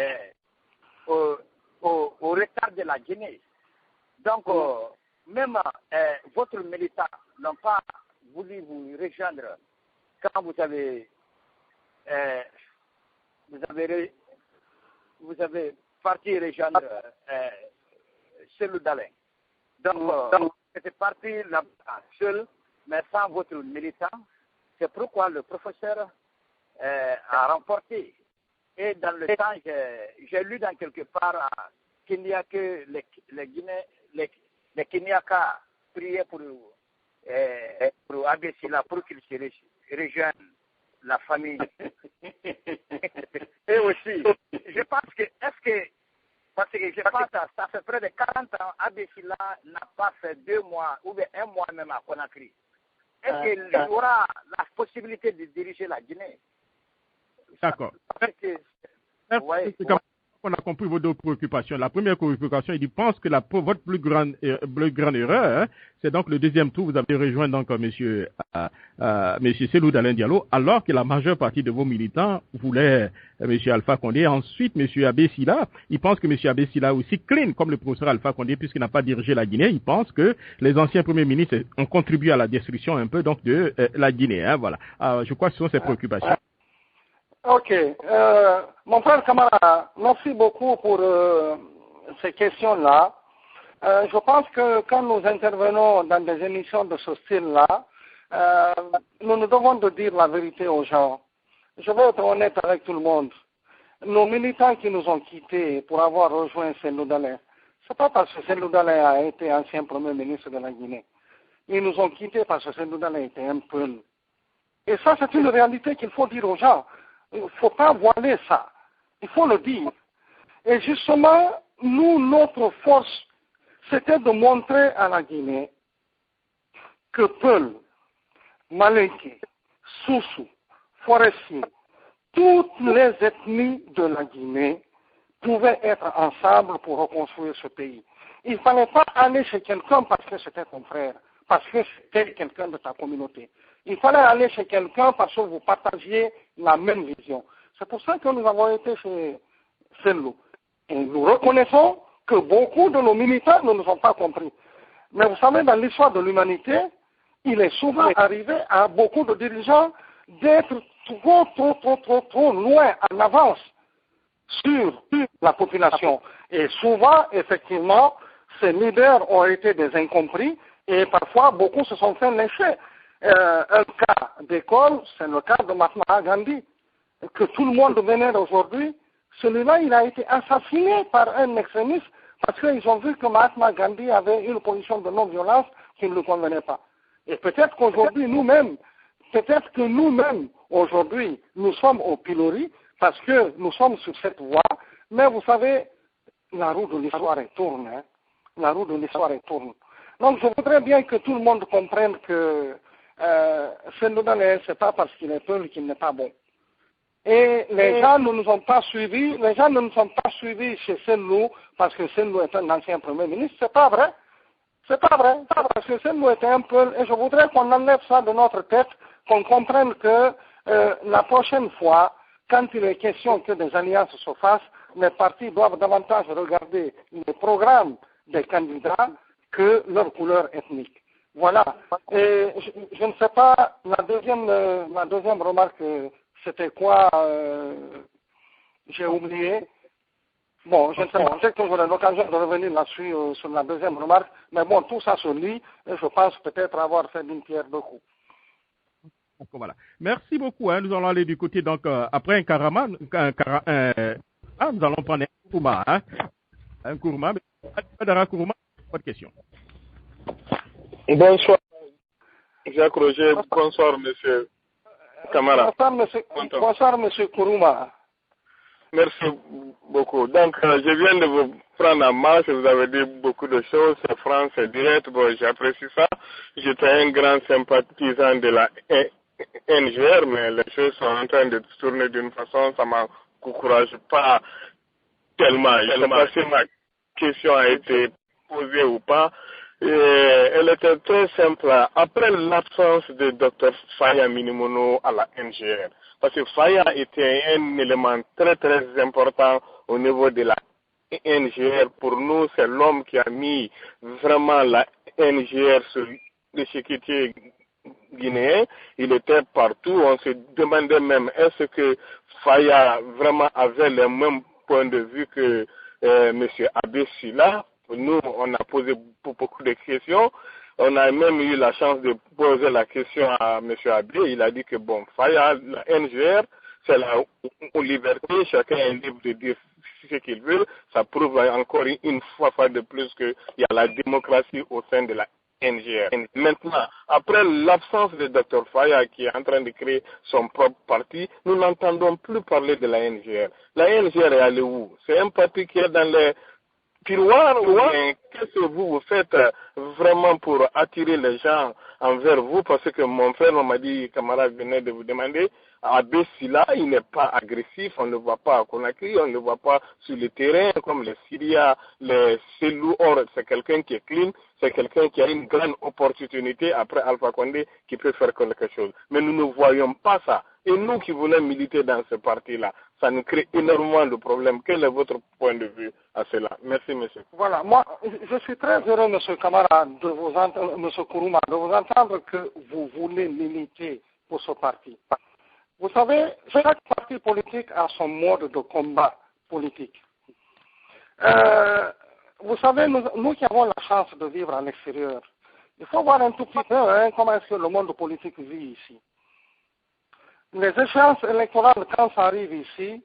au retard de la Guinée. Donc, même votre militant n'ont pas voulu vous rejoindre quand vous avez parti rejoindre Selou Dalein. Donc c'était parti là-bas seul, mais sans votre militant. C'est pourquoi le professeur a remporté. Et dans le temps, j'ai lu dans quelque part qu'il n'y a que les Kenyaka priaient pour Abessila pour qu'il se rejoigne la famille. Et aussi, je pense que, parce que je pense que ça fait près de 40 ans, Abessila n'a pas fait 2 mois ou bien 1 mois même à Conakry. Est-ce qu'il y aura la possibilité de diriger la Guinée? D'accord. On a compris vos 2 préoccupations. La première préoccupation, il pense que votre plus grande erreur, c'est donc le deuxième tour, vous avez rejoint donc monsieur Selou Dalein Diallo, alors que la majeure partie de vos militants voulaient monsieur Alpha Condé. Ensuite, monsieur Abessila, il pense que monsieur Abessila aussi clean comme le professeur Alpha Condé, puisqu'il n'a pas dirigé la Guinée. Il pense que les anciens premiers ministres ont contribué à la destruction un peu donc de la Guinée. Voilà. Je crois que ce sont ces préoccupations. Ok. Mon frère camarade, merci beaucoup pour ces questions-là. Je pense que quand nous intervenons dans des émissions de ce style-là, nous nous devons de dire la vérité aux gens. Je vais être honnête avec tout le monde. Nos militants qui nous ont quittés pour avoir rejoint Selou Dalein, c'est pas parce que Selou Dalein a été ancien premier ministre de la Guinée. Ils nous ont quittés parce que Selou Dalein était un peu. Et ça, c'est une réalité qu'il faut dire aux gens. Il ne faut pas voiler ça. Il faut le dire. Et justement, nous, notre force, c'était de montrer à la Guinée que Peul, Malinké, Soussou, Forestier, toutes les ethnies de la Guinée pouvaient être ensemble pour reconstruire ce pays. Il ne fallait pas aller chez quelqu'un parce que c'était ton frère, parce que c'était quelqu'un de ta communauté. Il fallait aller chez quelqu'un parce que vous partagiez la même vision. C'est pour ça que nous avons été chez Selou. Et nous reconnaissons que beaucoup de nos militants ne nous ont pas compris. Mais vous savez, dans l'histoire de l'humanité, il est souvent arrivé à beaucoup de dirigeants d'être trop loin en avance sur la population. Et souvent, effectivement, ces leaders ont été des incompris et parfois beaucoup se sont fait lyncher. Un cas d'école, c'est le cas de Mahatma Gandhi, que tout le monde vénère aujourd'hui. Celui-là, il a été assassiné par un extrémiste parce qu'ils ont vu que Mahatma Gandhi avait une position de non-violence qui ne lui convenait pas. Et peut-être qu'aujourd'hui, nous-mêmes, aujourd'hui, nous sommes au pilori parce que nous sommes sur cette voie, mais vous savez, la roue de l'histoire est tourne. Hein? La roue de l'histoire est tourne. Donc, je voudrais bien que tout le monde comprenne que Selou Dalein, ce n'est pas parce qu'il est peu qu'il n'est pas bon. Et les gens ne nous ont pas suivis, chez Selou parce que Selou est un ancien premier ministre. C'est pas vrai. C'est pas vrai. Parce que Selou était un peu, et je voudrais qu'on enlève ça de notre tête, qu'on comprenne que la prochaine fois, quand il est question que des alliances se fassent, les partis doivent davantage regarder les programmes des candidats que leur couleur ethnique. Voilà. Et je ne sais pas, ma deuxième remarque, c'était quoi j'ai oublié. Bon, je ne sais pas, peut-être que j'aurai l'occasion de revenir là-dessus sur la deuxième remarque, mais bon, tout ça se lit, et je pense peut-être avoir fait d'une pierre deux coups. Voilà. Merci beaucoup. Hein. Nous allons aller du côté, donc, après un Karama, nous allons prendre un Kourma. Hein. Un Kourma, mais Kourma, pas de question. Bonsoir, Jacques Roger. Bonsoir, monsieur Camara. Bonsoir, monsieur Kourouma. Merci beaucoup. Donc, je viens de vous prendre en marche. Vous avez dit beaucoup de choses. C'est franc, c'est direct. Bon, j'apprécie ça. J'étais un grand sympathisant de la NGR, mais les choses sont en train de tourner d'une façon, ça ne m'encourage pas tellement. Je ne sais pas si ma question a été posée ou pas. Et elle était très simple. Après l'absence de Dr Faya Minimono à la NGR, parce que Faya était un élément très très important au niveau de la NGR. Pour nous, c'est l'homme qui a mis vraiment la NGR sur l'échiquier guinéen. Il était partout. On se demandait même est-ce que Faya vraiment avait le même point de vue que M. Abbé Silla. Nous, on a posé beaucoup de questions. On a même eu la chance de poser la question à M. Abbé. Il a dit que bon, Faya, la NGR, c'est la liberté. Chacun est libre de dire ce qu'il veut. Ça prouve encore une fois de plus qu'il y a la démocratie au sein de la NGR. Maintenant, après l'absence de Dr Faya qui est en train de créer son propre parti, nous n'entendons plus parler de la NGR. La NGR est allée où? C'est un parti qui est dans les tiroirs ou qu'est-ce que vous faites vraiment pour attirer les gens envers vous? Parce que mon frère m'a dit, camarade venait de vous demander, Abbé Silla, il n'est pas agressif, on ne le voit pas à Conakry, on ne le voit pas sur le terrain comme les Syriens, les Selou. Or, c'est quelqu'un qui est clean, c'est quelqu'un qui a une grande opportunité après Alpha Condé qui peut faire quelque chose. Mais nous ne voyons pas ça. Et nous qui voulons militer dans ce parti-là, ça nous crée énormément de problèmes. Quel est votre point de vue à cela? Merci, monsieur. Voilà, moi, je suis très heureux, monsieur Camara, de vous entendre, monsieur Kourouma, de vous entendre que vous voulez militer pour ce parti. Vous savez, chaque parti politique a son mode de combat politique. Vous savez, nous qui avons la chance de vivre à l'extérieur, il faut voir un tout petit peu comment est-ce que le monde politique vit ici. Les échéances électorales, quand ça arrive ici,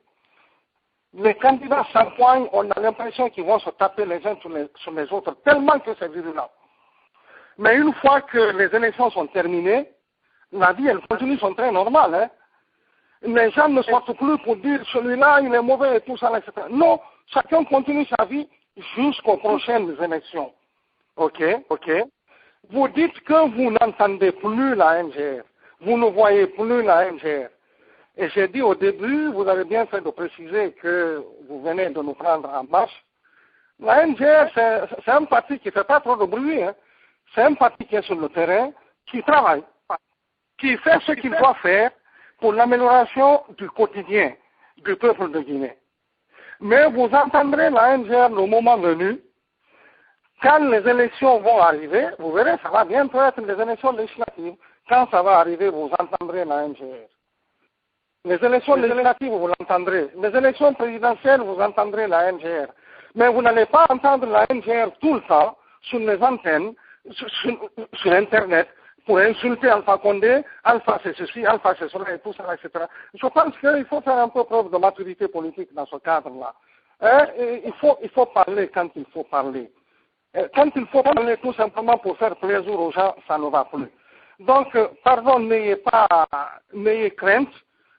les candidats s'empoignent, on a l'impression qu'ils vont se taper les uns sur les autres, tellement que c'est virulent. Mais une fois que les élections sont terminées, la vie, elle continue son train normal. Hein. Les gens ne sortent plus pour dire celui-là, il est mauvais et tout ça, etc. Non, chacun continue sa vie jusqu'aux prochaines élections. Ok. Vous dites que vous n'entendez plus la NGR. Vous ne voyez plus la NGR. Et j'ai dit au début, vous avez bien fait de préciser que vous venez de nous prendre en marche. La NGR, c'est un parti qui ne fait pas trop de bruit. Hein. C'est un parti qui est sur le terrain, qui travaille, qui fait ce qu'il doit faire pour l'amélioration du quotidien du peuple de Guinée. Mais vous entendrez la NGR le moment venu, quand les élections vont arriver, vous verrez, ça va bientôt être les élections législatives. Quand ça va arriver, vous entendrez la NGR. Les élections législatives, vous l'entendrez. Les élections présidentielles, vous entendrez la NGR. Mais vous n'allez pas entendre la NGR tout le temps sur les antennes, sur Internet, pour insulter Alpha Condé, Alpha c'est ceci, Alpha c'est cela et tout ça, etc. Je pense qu'il faut faire un peu preuve de maturité politique dans ce cadre-là. Il faut parler quand il faut parler. Quand il faut parler tout simplement pour faire plaisir aux gens, ça ne va plus. Donc, pardon, n'ayez crainte.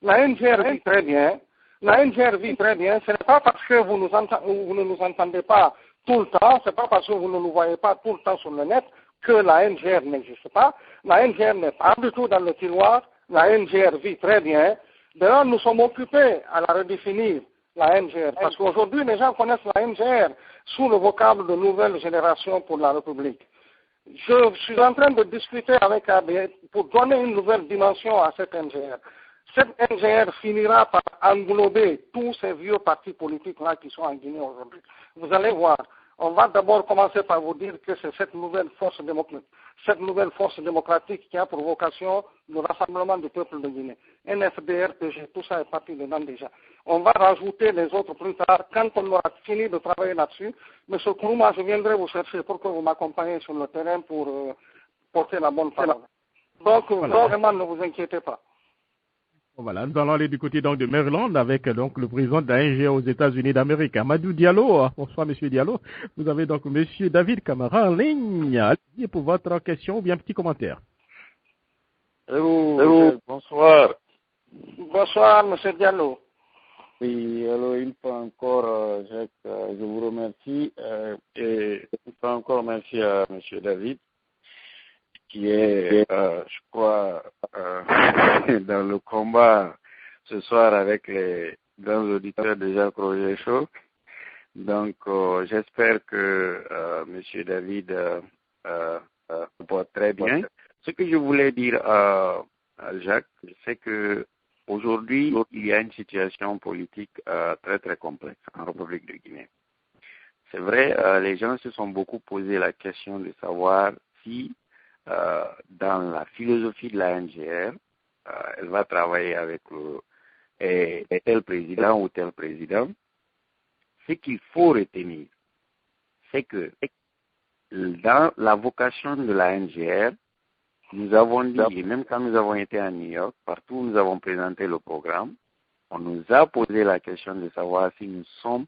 La NGR vit très bien. La NGR vit très bien. Ce n'est pas parce que vous ne nous entendez pas tout le temps, ce n'est pas parce que vous ne nous voyez pas tout le temps sur le net que la NGR n'existe pas. La NGR n'est pas du tout dans le tiroir. La NGR vit très bien. D'ailleurs, nous sommes occupés à la redéfinir, la NGR. Parce qu'aujourd'hui, les gens connaissent la NGR sous le vocable de nouvelle génération pour la République. Je suis en train de discuter avec AB pour donner une nouvelle dimension à cette NGR. Cette NGR finira par englober tous ces vieux partis politiques-là qui sont en Guinée aujourd'hui. Vous allez voir, On va d'abord commencer par vous dire que c'est cette nouvelle force démocratique qui a pour vocation le rassemblement du peuple de Guinée. NFDR, PG, tout ça est parti dedans déjà. On va rajouter les autres plus tard quand on aura fini de travailler là-dessus. Monsieur Kourouma, je viendrai vous chercher pour que vous m'accompagniez sur le terrain pour porter la bonne parole. Donc, vraiment, ne vous inquiétez pas. Voilà, nous allons aller du côté donc de Maryland avec donc le président de l'ANGR aux États-Unis d'Amérique, Amadou Diallo. Bonsoir, Monsieur Diallo. Vous avez donc Monsieur David Camara en ligne. Allez pour votre question ou bien petit commentaire. Hello. Bonsoir. Bonsoir, Monsieur Diallo. Oui, alors une fois encore, Jacques, je vous remercie et une fois encore merci à Monsieur David, qui est, je crois, dans le combat ce soir avec les grands auditeurs de Jacques Roger Show. Donc, j'espère que Monsieur David porte très bien. Ce que je voulais dire à Jacques, c'est que aujourd'hui, il y a une situation politique très très complexe en République de Guinée. C'est vrai, les gens se sont beaucoup posé la question de savoir si dans la philosophie de la NGR, elle va travailler avec tel président ou tel président. Ce qu'il faut retenir, c'est que dans la vocation de la NGR, nous avons dit, et même quand nous avons été à New York, partout où nous avons présenté le programme, on nous a posé la question de savoir si nous sommes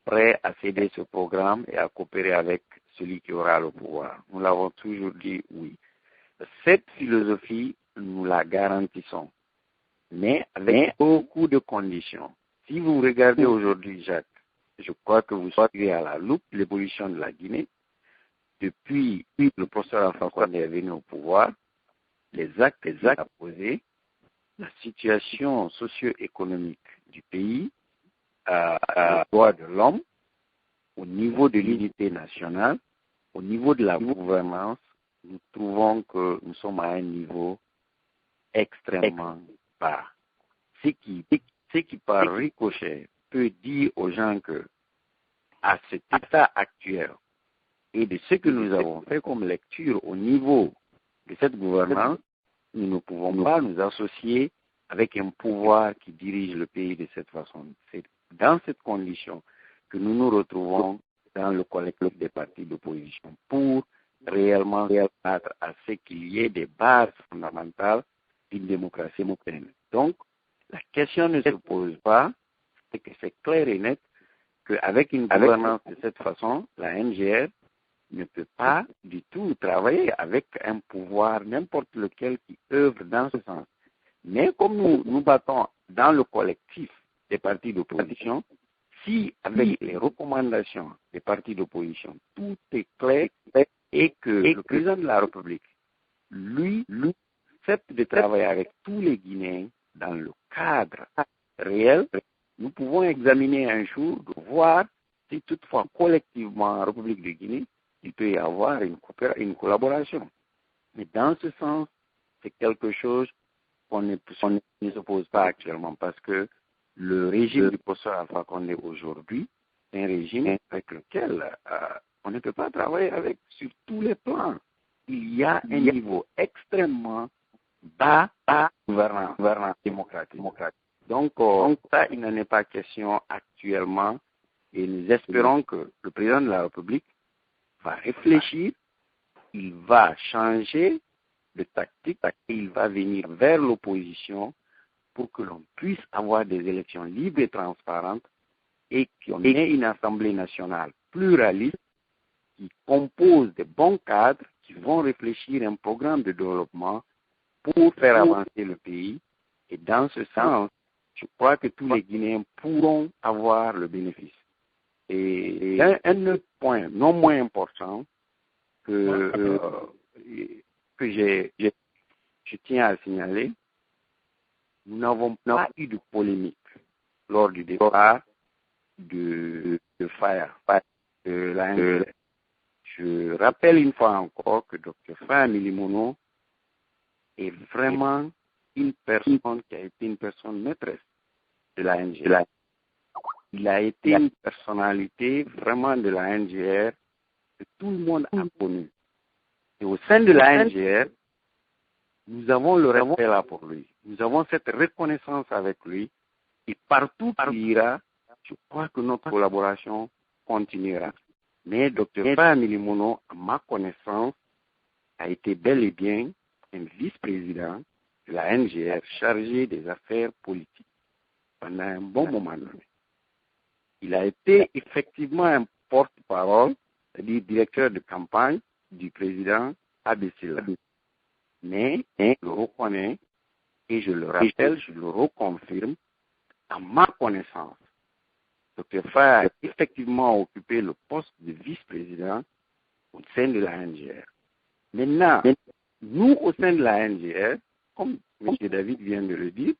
prêts à céder ce programme et à coopérer avec celui qui aura le pouvoir. Nous l'avons toujours dit oui. Cette philosophie, nous la garantissons, mais avec beaucoup de conditions. Si vous regardez aujourd'hui, Jacques, je crois que vous suivez à la loupe l'évolution de la Guinée. Depuis le professeur Alpha Condé est venu au pouvoir, les actes à poser, la situation socio-économique du pays, les droits de l'homme, au niveau de l'unité nationale, au niveau de la gouvernance, nous trouvons que nous sommes à un niveau extrêmement bas. Ce qui par ricochet peut dire aux gens que, à cet état actuel, et de ce que nous avons fait comme lecture au niveau de cette gouvernance, nous ne pouvons pas nous associer avec un pouvoir qui dirige le pays de cette façon. C'est dans cette condition que nous nous retrouvons dans le collectif des partis d'opposition pour réellement battre à ce qu'il y ait des bases fondamentales d'une démocratie moderne. Donc, la question ne se pose pas, c'est que c'est clair et net qu'avec une gouvernance de cette façon, la NGR ne peut pas du tout travailler avec un pouvoir, n'importe lequel qui œuvre dans ce sens. Mais comme nous battons dans le collectif des partis d'opposition, si avec les recommandations des partis d'opposition, tout est clair et que le président de la République, lui accepte de travailler avec tous les Guinéens dans le cadre réel, nous pouvons examiner un jour, de voir si toutefois collectivement en République de Guinée, il peut y avoir une collaboration. Mais dans ce sens, c'est quelque chose qu'on ne se pose pas actuellement parce que le régime du professeur Alpha Condé aujourd'hui, c'est un régime avec lequel on ne peut pas travailler avec sur tous les plans. Il y a un niveau extrêmement bas gouvernance démocratique. Donc, ça, il n'en est pas question actuellement et nous espérons que le président de la République va réfléchir, il va changer de tactique et il va venir vers l'opposition pour que l'on puisse avoir des élections libres et transparentes et qu'on ait une Assemblée nationale pluraliste qui compose de bons cadres qui vont réfléchir à un programme de développement pour faire avancer le pays. Et dans ce sens, je crois que tous les Guinéens pourront avoir le bénéfice. Et un autre point non moins important que je tiens à signaler, nous n'avons pas eu de polémique lors du départ de Faya. Je rappelle une fois encore que Dr Faya Milimono est vraiment une personne qui a été une personne maîtresse de la NGR. il a été une personnalité vraiment de la NGR que tout le monde a connu. Et au sein de la NGR, nous avons le respect là pour lui. Nous avons cette reconnaissance avec lui. Et partout où il ira, je crois que notre collaboration continuera. Mais Dr. Faye Milimono, à ma connaissance, a été bel et bien un vice-président de la NGR chargé des affaires politiques pendant un bon moment donné. Il a été effectivement un porte-parole, c'est-à-dire directeur de campagne du président Abessila. Mais je le reconnais et je le rappelle, je le reconfirme, à ma connaissance, Dr. Faye a effectivement occupé le poste de vice-président au sein de la NGR. Maintenant, nous, au sein de la NGR, comme M. David vient de le dire,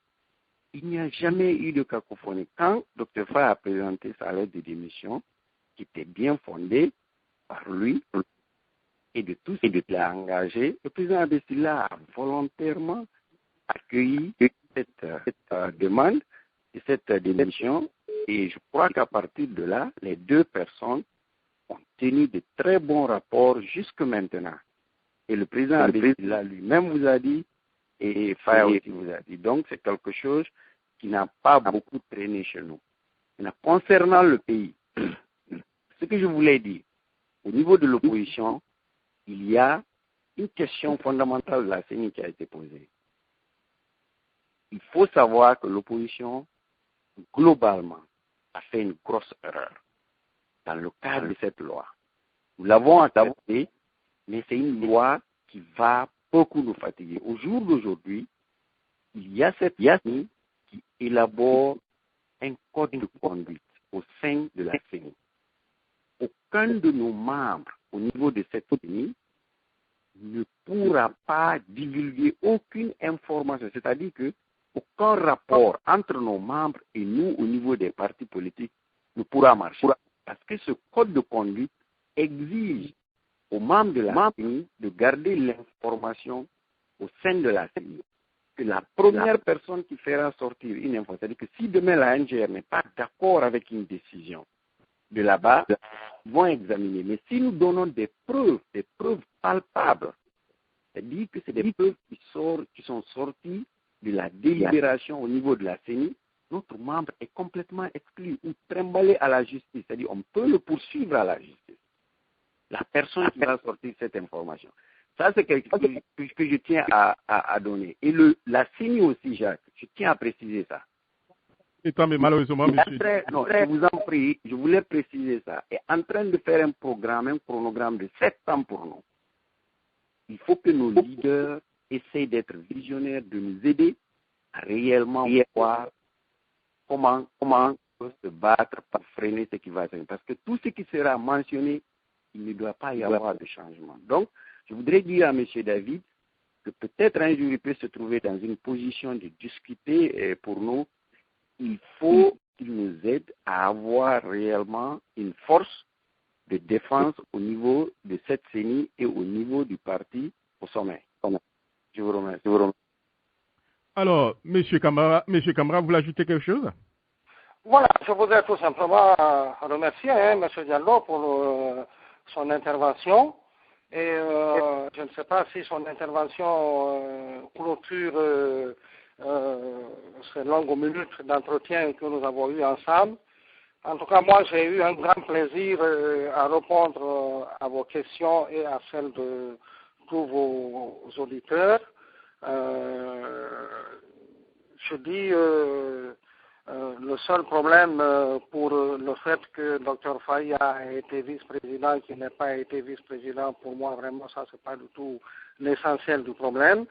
il n'y a jamais eu de cacophonie. Quand Dr. Faye a présenté sa lettre de démission, qui était bien fondée par lui et de tous ceux qui l'a engagé, le président Abessila a volontairement accueilli cette demande et cette démission. Et je crois qu'à partir de là, les deux personnes ont tenu de très bons rapports jusque maintenant. Et le président Abessila lui-même vous a dit, et Faye aussi vous a dit. Donc, c'est quelque chose qui n'a pas beaucoup traîné chez nous. Maintenant, concernant le pays, ce que je voulais dire, au niveau de l'opposition, il y a une question fondamentale de la CENI qui a été posée. Il faut savoir que l'opposition, globalement, a fait une grosse erreur dans le cadre de cette loi. Nous l'avons acceptée, mais c'est une loi qui va beaucoup nous fatiguer. Au jour d'aujourd'hui, il y a cette CENI qui élabore un code de conduite au sein de la CENI. Aucun de nos membres au niveau de cette CENI ne pourra pas divulguer aucune information. C'est-à-dire que aucun rapport entre nos membres et nous au niveau des partis politiques ne pourra marcher. Parce que ce code de conduite exige aux membres de la CENI de garder l'information au sein de la CENI. Que la première personne qui fera sortir une information, c'est-à-dire que si demain la NGR n'est pas d'accord avec une décision de là-bas, ils vont examiner. Mais si nous donnons des preuves palpables, c'est-à-dire que c'est des preuves qui sont sorties de la délibération au niveau de la CENI, notre membre est complètement exclu ou trimballé à la justice. C'est-à-dire qu'on peut le poursuivre à la justice. La personne qui va sortir cette information. Ça, c'est quelque chose que je tiens à donner. Et la CENI aussi, Jacques, je tiens à préciser ça. Et toi, mais malheureusement, monsieur. Non, je vous en prie, je voulais préciser ça. Est en train de faire un chronogramme de 7 ans pour nous. Il faut que nos leaders essayent d'être visionnaires, de nous aider à réellement voir comment on peut se battre pour freiner ce qui va se faire. Parce que tout ce qui sera mentionné, il ne doit pas y avoir de changement. Donc, je voudrais dire à M. David que peut-être un jour il peut se trouver dans une position de discuter pour nous. Il faut qu'il nous aide à avoir réellement une force de défense au niveau de cette CENI et au niveau du parti au sommet. Je vous remercie. Alors, M. Camara, vous voulez ajouter quelque chose? Voilà, je voudrais tout simplement remercier M. Diallo pour son intervention. Et je ne sais pas si son intervention clôture ces longues minutes d'entretien que nous avons eu ensemble. En tout cas, moi, j'ai eu un grand plaisir à répondre à vos questions et à celles de tous vos auditeurs. Je dis le seul problème pour le fait que Dr. Faye a été vice-président, qu'il n'ait pas été vice-président, pour moi, vraiment, ça, c'est pas du tout l'essentiel du problème.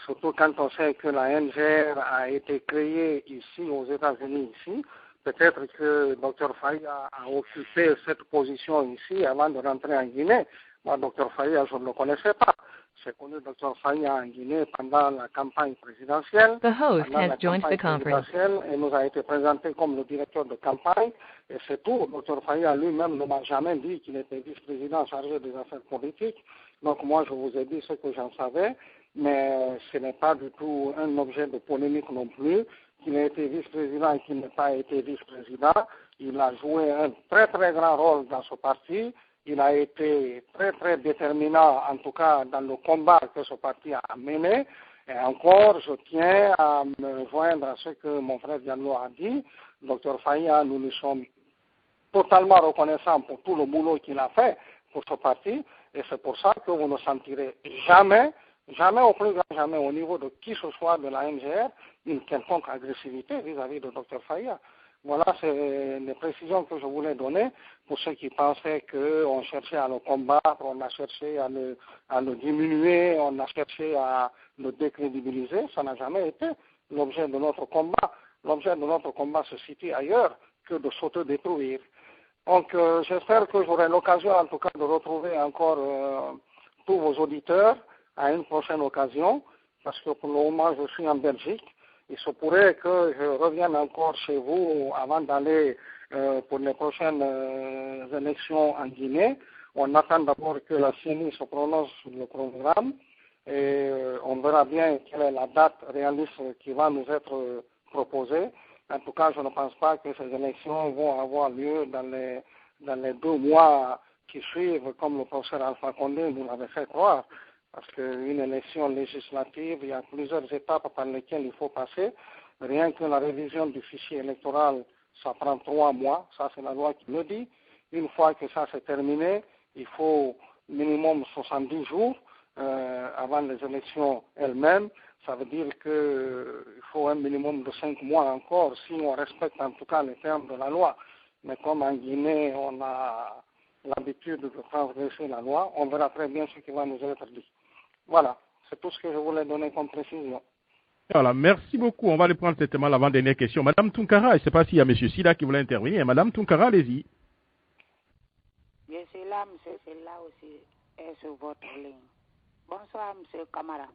Surtout quand on sait que la NGR a été créée ici, aux États-Unis, ici. Peut-être que Dr. Faye a occupé cette position ici avant de rentrer en Guinée. Moi, Dr. Faye, je ne le connaissais pas. J'ai connu Dr. Faye en Guinée pendant la campagne présidentielle. The host has joined the conference. Et nous a été présenté comme le directeur de campagne. Et c'est tout. Dr. Faye lui-même ne m'a jamais dit qu'il était vice-président chargé des affaires politiques. Donc moi, je vous ai dit ce que j'en savais. Mais ce n'est pas du tout un objet de polémique non plus, qu'il ait été vice-président et qu'il n'ait pas été vice-président. Il a joué un très très grand rôle dans ce parti. Il a été très très déterminant, en tout cas dans le combat que ce parti a mené. Et encore, je tiens à me joindre à ce que mon frère Diallo a dit. Dr Faya, nous lui sommes totalement reconnaissants pour tout le boulot qu'il a fait pour ce parti. Et c'est pour ça que vous ne sentirez jamais, au plus grand jamais, au niveau de qui ce soit de la NGR, une quelconque agressivité vis-à-vis de Dr Faya. Voilà, c'est les précisions que je voulais donner pour ceux qui pensaient qu'on cherchait à le combattre, on a cherché à le diminuer, on a cherché à le décrédibiliser. Ça n'a jamais été l'objet de notre combat. L'objet de notre combat se situe ailleurs que de s'autodétruire. Donc, j'espère que j'aurai l'occasion, en tout cas, de retrouver encore tous vos auditeurs à une prochaine occasion, parce que pour le moment, je suis en Belgique. Il se pourrait que je revienne encore chez vous avant d'aller pour les prochaines élections en Guinée. On attend d'abord que la CENI se prononce sur le programme et on verra bien quelle est la date réaliste qui va nous être proposée. En tout cas, je ne pense pas que ces élections vont avoir lieu dans les 2 mois qui suivent, comme le professeur Alpha Condé nous l'avait fait croire. Parce qu'une élection législative, il y a plusieurs étapes par lesquelles il faut passer. Rien que la révision du fichier électoral, ça prend 3 mois. Ça, c'est la loi qui le dit. Une fois que ça c'est terminé, il faut minimum 70 jours avant les élections elles-mêmes. Ça veut dire qu'il faut un minimum de 5 mois encore si on respecte en tout cas les termes de la loi. Mais comme en Guinée, on a l'habitude de transgresser la loi, on verra très bien ce qui va nous être dit. Voilà, c'est tout ce que je voulais donner comme précision. Voilà, merci beaucoup. On va aller prendre certainement l'avant-dernière question. Madame Tunkara, je ne sais pas s'il y a M. Sida qui voulait intervenir. Madame Tunkara, allez-y. Je suis là, monsieur, c'est là aussi, et sur votre ligne. Bonsoir, monsieur Camara.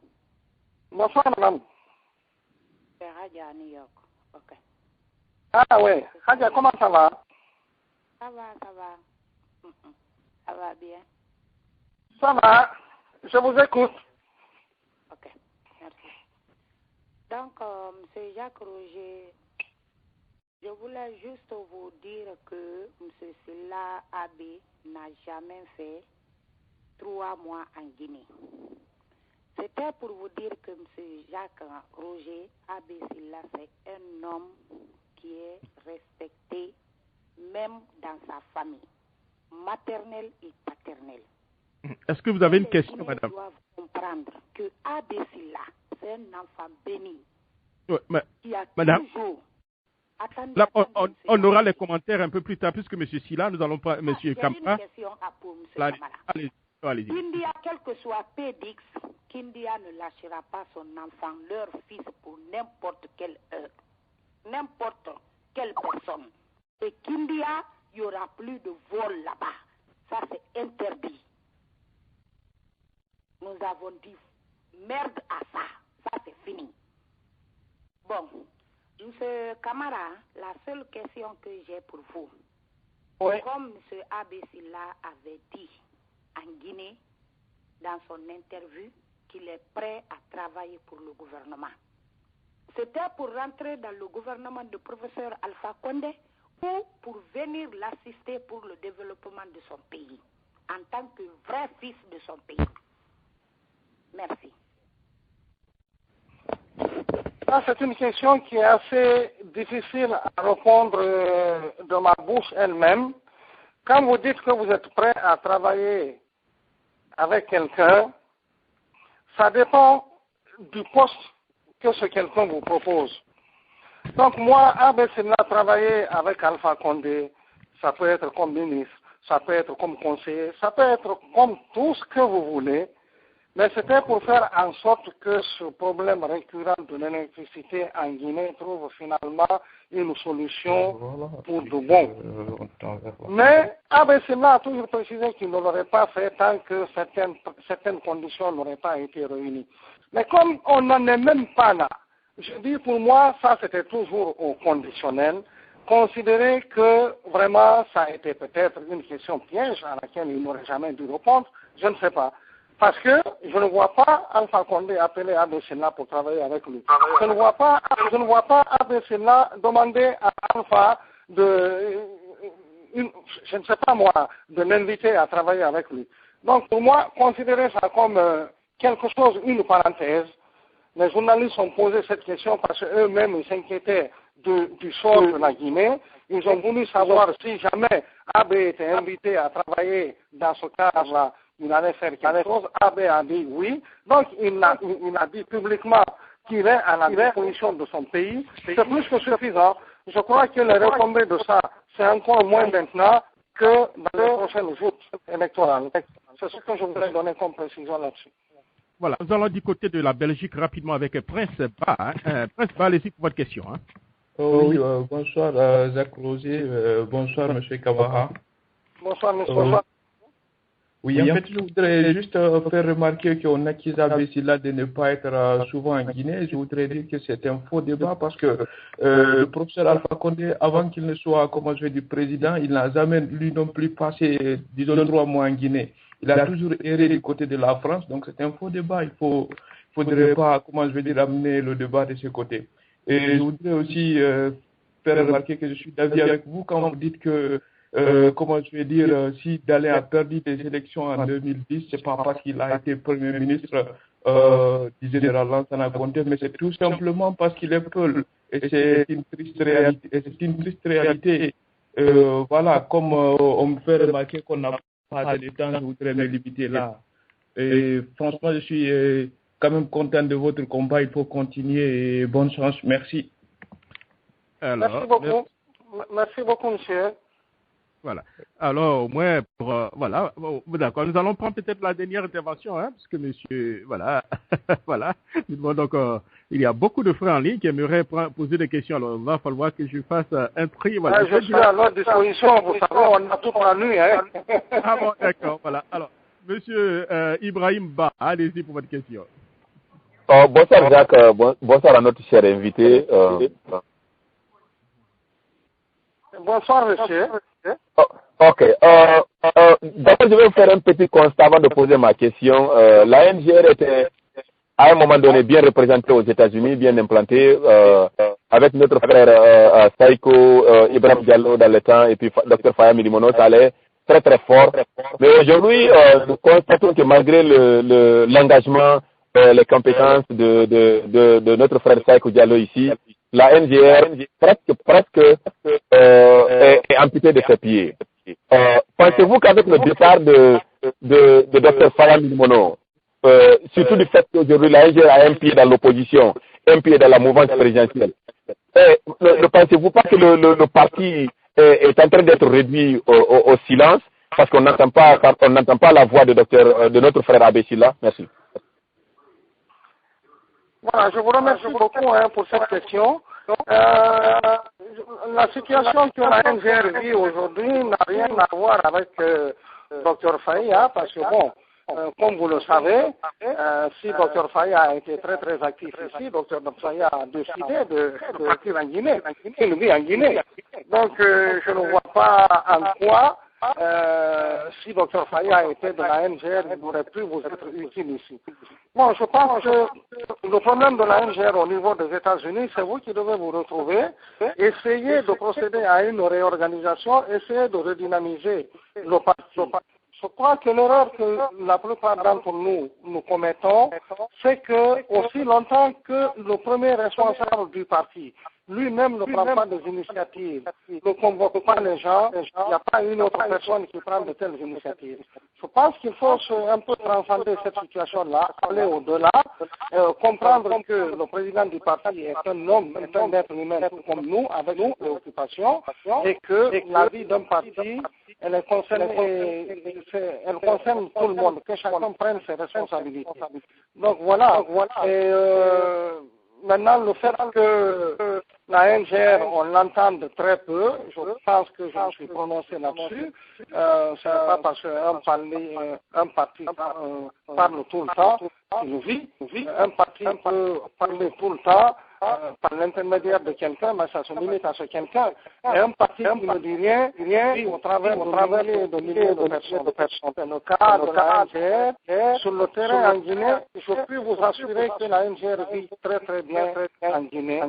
Bonsoir, madame. C'est Hadja à New York. Ok. Ah ouais, Hadja, comment ça va? Ça va. Ça va bien. Ça va, je vous écoute. Ok, merci. Donc, M. Jacques Roger, je voulais juste vous dire que M. Silla Abbé n'a jamais fait 3 mois en Guinée. C'était pour vous dire que M. Jacques Roger Abbé Silla, c'est un homme qui est respecté même dans sa famille, maternelle et paternelle. Est-ce que vous avez une question, madame? Ils doivent comprendre que Abbé Silla, c'est un enfant béni. Ouais, qui a madame, toujours... là, on aura les commentaires un peu plus tard, puisque M. Silla, nous allons pas... M. Kamara. J'ai une question à pour M. Kamara. Allez-y. India, quel que soit Pédix, qu'India ne lâchera pas son enfant, leur fils, pour n'importe quelle heure, n'importe quelle personne. Et qu'India, il n'y aura plus de vol là-bas. Ça, c'est interdit. Nous avons dit merde à ça. Ça, c'est fini. Bon, M. Camara, la seule question que j'ai pour vous, oui. Comme M. Abbé Silla avait dit en Guinée, dans son interview, qu'il est prêt à travailler pour le gouvernement. C'était pour rentrer dans le gouvernement du professeur Alpha Condé ou pour venir l'assister pour le développement de son pays, en tant que vrai fils de son pays. Merci. Ça, c'est une question qui est assez difficile à répondre de ma bouche elle-même. Quand vous dites que vous êtes prêt à travailler avec quelqu'un, ça dépend du poste que ce quelqu'un vous propose. Donc moi, Abbé Silla travailler avec Alpha Condé, ça peut être comme ministre, ça peut être comme conseiller, ça peut être comme tout ce que vous voulez, mais c'était pour faire en sorte que ce problème récurrent de l'électricité en Guinée trouve finalement une solution pour de bon. Mais Abbé Silla a toujours précisé qu'il ne l'aurait pas fait tant que certaines conditions n'auraient pas été réunies. Mais comme on n'en est même pas là, je dis pour moi, ça c'était toujours au conditionnel. Considérer que vraiment ça a été peut-être une question piège à laquelle il n'aurait jamais dû répondre, je ne sais pas. Parce que je ne vois pas Alpha Condé appeler Abessena pour travailler avec lui. Je ne vois pas Abessena demander à Alpha je ne sais pas moi, de l'inviter à travailler avec lui. Donc pour moi, considérer ça comme quelque chose, une parenthèse. Les journalistes ont posé cette question parce qu'eux-mêmes ils s'inquiétaient du sort de la Guinée. Ils ont voulu savoir si jamais Abbé était invité à travailler dans ce cadre-là, il allait faire quelque chose. Abbé a dit oui. Donc il a dit publiquement qu'il est à la disposition de son pays. C'est plus que suffisant. Je crois que les retombées de ça, c'est encore moins maintenant que dans les prochaines jours électorales. C'est ce que je voudrais donner comme précision là-dessus. Voilà, nous allons du côté de la Belgique rapidement avec Prince Ba. Prince Ba, allez-y pour votre question. Oui, bonsoir Jacques Rosier, bonsoir M. Camara. Bonsoir M. Oui, en fait, je voudrais juste faire remarquer qu'on accuse Abessila de ne pas être souvent en Guinée. Je voudrais dire que c'est un faux débat parce que le professeur Alpha Condé, avant qu'il ne soit, comment je vais dire, président, il n'a jamais, lui non plus, passé, disons, 3 mois en Guinée. Il a toujours erré du côté de la France, donc c'est un faux débat. Il ne faudrait pas, comment je vais dire, amener le débat de ce côté. Et je voudrais aussi faire remarquer que je suis d'avis avec vous quand vous dites que comment je vais dire, si Dalin a perdu des élections en 2010, c'est pas parce qu'il a été Premier ministre du général Lansana Conté, mais c'est tout simplement parce qu'il est Peul. Et c'est une triste réalité. Voilà, comme on me fait remarquer qu'on n'a pas de temps, je voudrais me limiter là. Et franchement, je suis quand même content de votre combat. Il faut continuer et bonne chance. Merci. Alors, merci beaucoup, monsieur. Voilà. Alors, au moins, voilà. D'accord. Nous allons prendre peut-être la dernière intervention, parce que monsieur, voilà, voilà. Donc, il y a beaucoup de frères en ligne qui aimeraient poser des questions. Alors, il va falloir que je fasse un tri. Voilà. Je suis à votre disposition. Vous savez, on a toute la nuit, Ah bon, d'accord. Voilà. Alors, monsieur Ibrahim Ba, allez-y pour votre question. Bonsoir, Jacques. Bonsoir à notre cher invité. Bonsoir, monsieur. Ok. D'abord, je vais faire un petit constat avant de poser ma question. La NGR était, à un moment donné, bien représentée aux États-Unis, bien implantée, avec notre frère Saïko, Ibrahim Diallo dans le temps, et puis Dr Faya Milimono, ça allait très très fort. Mais aujourd'hui, nous constatons que malgré l'engagement, les compétences de notre frère Saïko Diallo ici, la NGR presque est amputée de ses pieds. Pensez-vous qu'avec le départ de Dr Faya Milimono, surtout du fait qu'aujourd'hui la NGR a un pied dans l'opposition, un pied dans la mouvance présidentielle, ne pensez-vous pas que le parti est en train d'être réduit au silence parce qu'on n'entend pas la voix de notre frère Abessila? Merci. Voilà, je vous remercie beaucoup pour cette question. La situation que la NGR vit aujourd'hui n'a rien à voir avec Dr Faya, parce que bon, comme vous le savez, si Dr Faya a été très très actif ici, Dr Faya a décidé de partir en Guinée. Il vit en Guinée. Donc je ne vois pas en quoi si Dr Faya était de la NGR, il n'aurait pu vous être utile ici. Bon, je pense que le problème de la NGR au niveau des États-Unis, c'est vous qui devez vous retrouver, essayer de procéder à une réorganisation, essayer de redynamiser le parti. Je crois que l'erreur que la plupart d'entre nous commettons, c'est que aussi longtemps que le premier responsable du parti lui-même ne prend pas des initiatives, ne convoque pas les gens, il n'y a pas une autre personne qui prend de telles initiatives. Je pense qu'il faut un peu transcender cette situation-là, aller au-delà, comprendre que le président du parti est un homme, est un être humain comme nous, avec nos préoccupations, et que la vie d'un parti, elle concerne tout le monde, que chacun prenne ses responsabilités. Donc voilà. Et, maintenant, le fait que la NGR, on l'entende très peu, je pense que je me suis prononcé là-dessus. Ce n'est pas parce qu'un parti parle tout le temps qu'il vit. Un parti peut parler tout le temps, par l'intermédiaire de quelqu'un, mais ça se limite à ce quelqu'un. Et un parti qui ne dit rien au travers de milliers de personnes. C'est le cas de la NGR. Sur le terrain en Guinée, je peux vous assurer que la NGR vit très très bien en Guinée.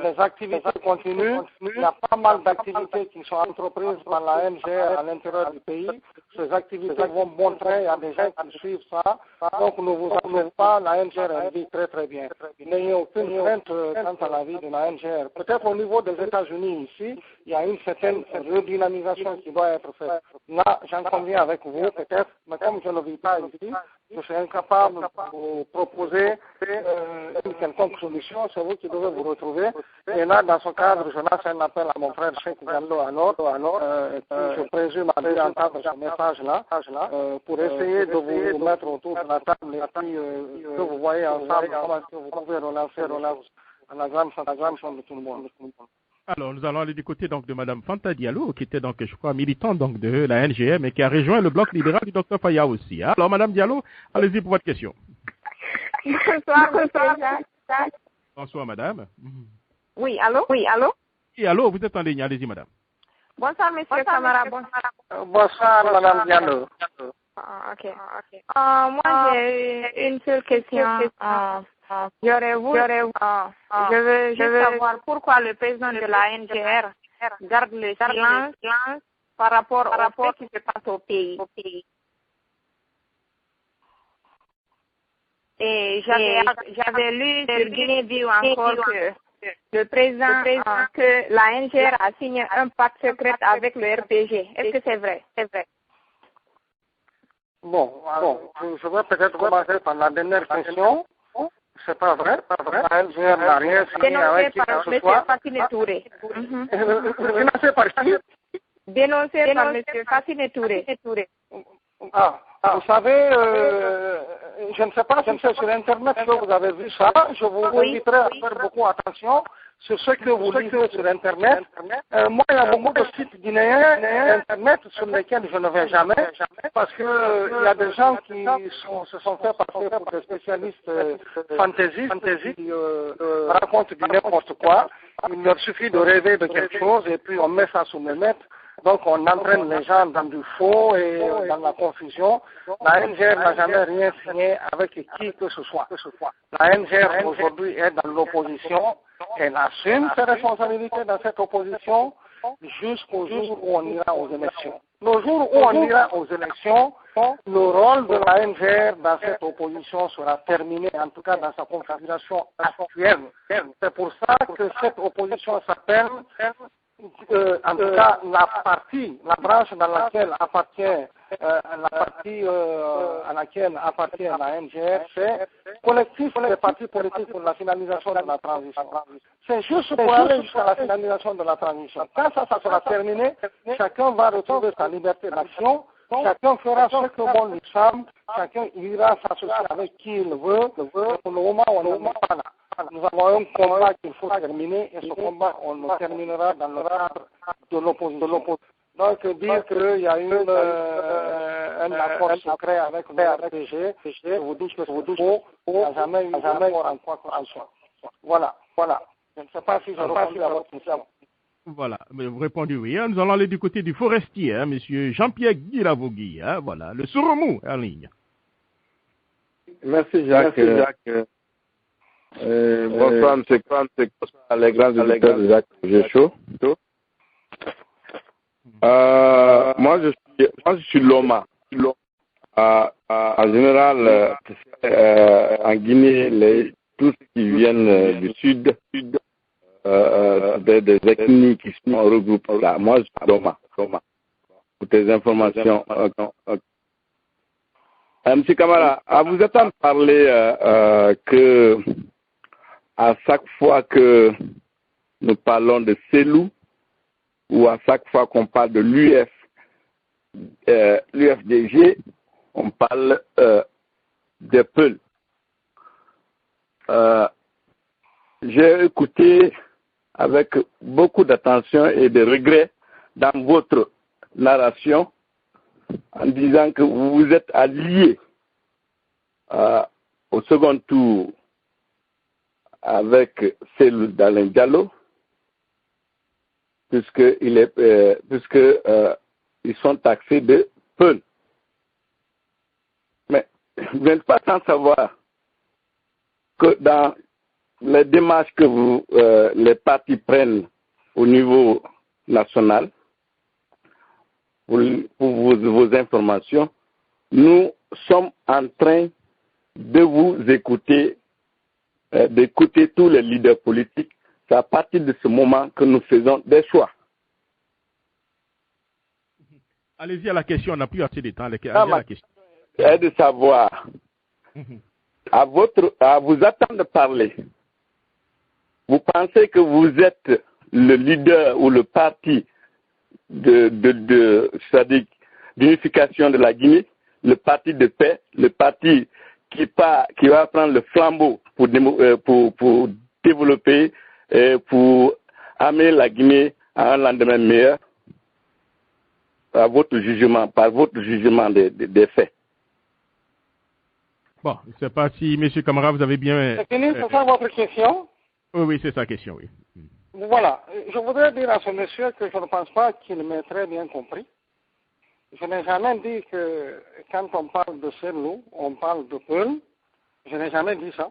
Les activités continuent. Il y a pas mal d'activités qui sont entreprises par la NGR à l'intérieur du pays. Ces activités vont montrer, il y a des gens qui suivent ça. Donc ne vous inquiétez pas, la NGR vit très très bien. Il n'y a aucune crainte quant à la vie de la NGR. Peut-être au niveau des États-Unis ici, il y a une certaine redynamisation qui doit être faite. Là, j'en conviens avec vous peut-être, mais comme je ne vis pas ici, je suis incapable de vous proposer une quelconque solution. C'est vous qui devez vous retrouver. Et là, dans ce cadre, je lance un appel à mon frère Cheikh Diallo je présume à bien entendre ce message-là, pour essayer de vous mettre autour de la table et puis que vous voyez ensemble comment est-ce que vous pouvez relancer à la grande satisfaction de tout le monde. Alors, nous allons aller du côté donc de Mme Fanta Diallo, qui était donc, je crois, militante donc de la NGM et qui a rejoint le bloc libéral du Dr Faya aussi. Alors, Mme Diallo, allez-y pour votre question. Bonsoir. Bonsoir, madame. Oui, allô? Oui, allô, vous êtes en ligne, allez-y, madame. Bonsoir, monsieur Camara. Bonsoir, Mme Diallo. Ok. Moi, j'ai une seule question. Je veux savoir pourquoi le président de la NGR garde le silence par rapport au fait qui se passe au pays. Et j'avais lu sur Guinée Bio encore que le président, que la NGR a signé un pacte secret avec le RPG. Est-ce que c'est vrai? Bon, je vais peut-être commencer par la dernière question. C'est pas vrai. La NGR n'a rien signé avec qui que ce soit. Dénoncé par qui? Dénoncé par M. Fassine Touré. Vous savez, je ne sais pas si c'est sur Internet que vous avez vu ça. Je vous inviterai à faire beaucoup attention sur ce que vous lisez sur Internet. Moi, il y a beaucoup de sites guinéens Internet sur lesquels je ne vais jamais parce qu'il y a des gens qui se sont fait passer pour des spécialistes fantaisistes qui racontent du n'importe quoi. Il leur suffit de rêver de quelque chose et puis on met ça sous le net. Donc, on entraîne les gens dans du faux et dans la confusion. La NGR n'a jamais rien signé avec qui que ce soit. La NGR, aujourd'hui, est dans l'opposition. Elle assume ses responsabilités dans cette opposition jusqu'au jour où on ira aux élections. Le jour où on ira aux élections, le rôle de la NGR dans cette opposition sera terminé, en tout cas dans sa configuration actuelle. C'est pour ça que cette opposition s'appelle... en tout cas, la branche dans laquelle appartient la NGR, c'est collectif des partis politiques pour la finalisation de la transition. C'est juste pour aller jusqu'à la finalisation de la transition. Quand ça sera terminé, chacun va retrouver sa liberté d'action, chacun fera ce que bon lui semble, chacun ira s'associer avec qui il veut. Pour le moment, on n'est pas là. Nous avons un combat qu'il faut terminer et ce combat, on le terminera dans le cadre de l'opposition. Donc, dire qu'il y a eu un accord secret avec le RPG, je vous dis que c'est faux, il n'y a jamais eu d'accord en quoi que ce soit. Voilà. Je ne sais pas si je réponds à votre question. Voilà, vous répondez oui. Nous allons aller du côté du forestier, monsieur Jean-Pierre Guilavogui. Voilà, le Soromou en ligne. Merci Jacques. Bonsoir, M. Kant, les grands auditeurs de Jacques Géchaud. Moi, je suis Loma. En général, en Guinée, tous qui viennent du sud, des ethnies qui sont regroupées là. Moi, je suis Loma. Pour tes informations. M. Camara, vous êtes en parler que à chaque fois que nous parlons de CELU ou à chaque fois qu'on parle de l'UFDG, on parle de Peul. J'ai écouté avec beaucoup d'attention et de regret dans votre narration en disant que vous vous êtes alliés au second tour avec Cellou Dalein Diallo, puisque ils sont taxés de Peul. Mais vous n'êtes pas sans savoir que dans les démarches que les partis prennent au niveau national, pour vos informations, nous sommes en train de vous écouter, d'écouter tous les leaders politiques. C'est à partir de ce moment que nous faisons des choix. Allez-y à la question, on n'a plus assez de temps. Allez à la question. C'est de savoir, à vous attendre parler, vous pensez que vous êtes le leader ou le parti c'est-à-dire d'unification de la Guinée, le parti de paix, le parti qui va prendre le flambeau pour développer, pour amener la Guinée à un lendemain meilleur, par votre jugement des faits. Bon, je ne sais pas si, M. Camara, vous avez bien... C'est fini, c'est ça votre question? Oui, c'est sa question, oui. Voilà, je voudrais dire à ce monsieur que je ne pense pas qu'il m'ait très bien compris. Je n'ai jamais dit que quand on parle de Cellou, on parle de Peul. Je n'ai jamais dit ça.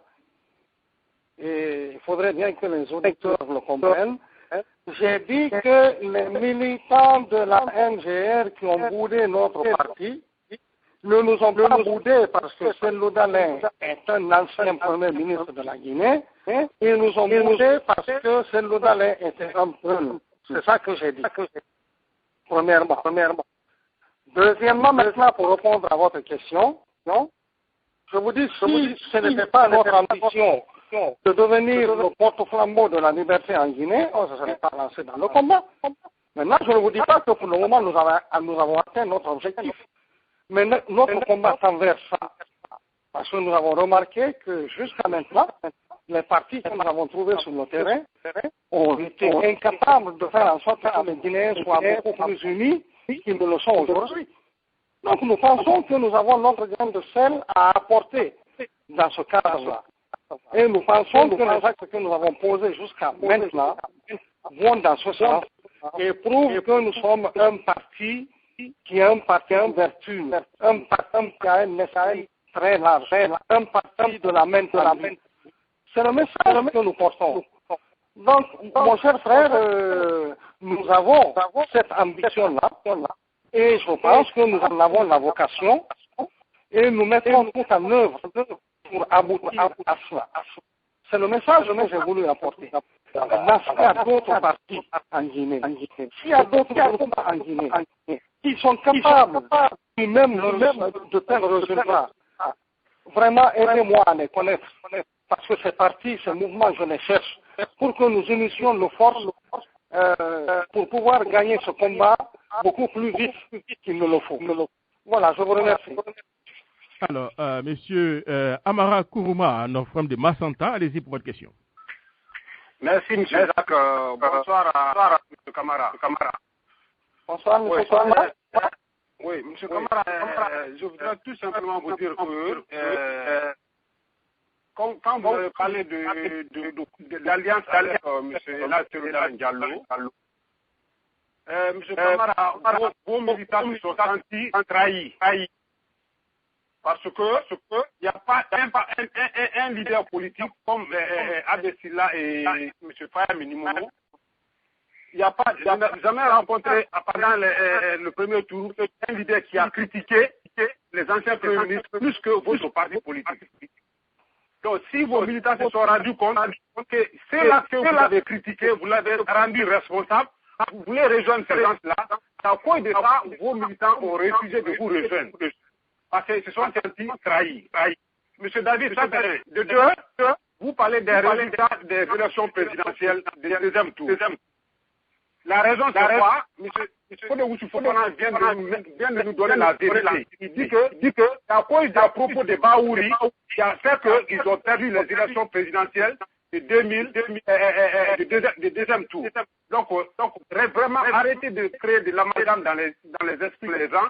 Et il faudrait bien que les auditeurs le comprennent. J'ai dit que les militants de la NGR qui ont boudé notre parti ne nous ont pas boudés parce que Cellou Dalein est un ancien premier ministre de la Guinée. Ils nous ont boudés parce que Cellou Dalein était un Peul. C'est ça que j'ai dit. Premièrement. Deuxièmement, maintenant, pour répondre à votre question, non, je vous dis, si ce n'était pas notre ambition de devenir le porte-flambeau de la liberté en Guinée, on ne se serait pas lancé dans le combat. Maintenant, je ne vous dis pas que pour le moment, nous avons atteint notre objectif. Mais notre combat s'envers ça. Parce que nous avons remarqué que jusqu'à maintenant, les partis que nous avons trouvés sur le terrain ont été incapables de faire en sorte que les Guinéens soient beaucoup plus unis qu'ils ne le sont aujourd'hui. Donc nous pensons que nous avons notre grain de sel à apporter dans ce cadre-là. Et nous pensons que les actes que nous avons posés jusqu'à maintenant vont dans ce sens et prouvent que nous sommes un parti qui est un parti en vertu, un parti qui a un message très large, un parti de la main. C'est le message que nous portons. Donc, mon cher frère, nous avons cette ambition-là, et je pense que nous en avons la vocation, et nous mettrons tout en œuvre pour aboutir à cela. C'est le message que j'ai voulu apporter. Maintenant, s'il y a d'autres partis en Guinée, s'il y a d'autres groupes en Guinée, qui sont capables même de tels résultats, vraiment aidez-moi à les connaître, parce que ces partis, ces mouvements, je les cherche, pour que nous unissions nos forces pour pouvoir gagner ce combat beaucoup plus vite qu'il ne le faut. Voilà, je vous remercie. Alors, Monsieur Amara Kourouma, notre frère de Massanta, allez-y pour votre question. Merci, M. Jacques. Bonsoir à M. Camara. Bonsoir, M. Camara. Oui, M. Camara, je voudrais tout simplement vous dire que quand vous avez parlé de l'alliance avec M. Cellou Dalein Diallo, M. Camara, vos militants se sont sentis trahis. Parce que il n'y a pas un leader politique comme Abessila et M. Faya Minimono. Il n'y a pas, je n'ai jamais rencontré pendant le premier tour un leader qui a critiqué les anciens premiers ministres plus que votre parti politique. Donc, si vos militants se sont rendus compte que c'est là que vous avez critiqué, vous l'avez rendu responsable, vous voulez rejoindre ces gens-là, à cause de ça, vos militants ont refusé de vous rejoindre. Parce qu'ils se sont sentis trahis. Monsieur David, de deux, vous parlez des résultats des élections présidentielles du deuxième tour. La raison, c'est quoi? Monsieur Fofana vient de nous donner la vérité. Il dit que c'est à cause des propos de Baouri qui a fait qu'ils ont perdu les élections présidentielles de 2000, du deuxième tour. Donc, vraiment, arrêtez de créer de l'amalgame dans les esprits des gens.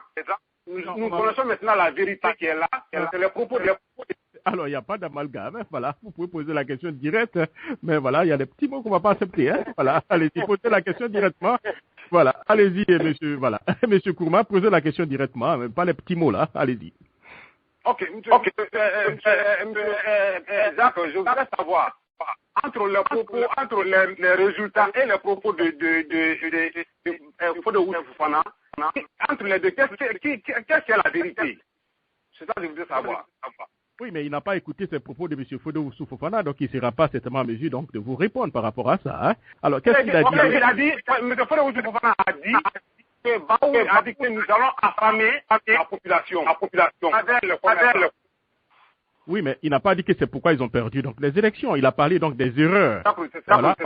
Nous connaissons maintenant la vérité qui est là. C'est les propos de Alors, il n'y a pas d'amalgame, voilà, vous pouvez poser la question directe, mais voilà, il y a des petits mots qu'on ne va pas accepter, hein. Voilà, allez-y, posez la question directement. Voilà, allez-y, monsieur, voilà. Monsieur Kourma, posez la question directement, mais pas les petits mots là, allez-y. Ok, Jacques, je voudrais savoir, entre les propos, entre les résultats et les propos de Fofana, entre les deux, qu'est-ce qui est la vérité? C'est ça que je voudrais savoir. Oui, mais il n'a pas écouté ces propos de M. Fodo Fofana, donc il ne sera pas certainement en mesure donc, de vous répondre par rapport à ça. Hein. Alors, qu'est-ce qu'il a dit? Il a dit, M. Fodo Fofana a dit que Baou a dit que nous allons affamer la population. Avec le Oui, mais il n'a pas dit que c'est pourquoi ils ont perdu donc les élections. Il a parlé donc des erreurs. Voilà.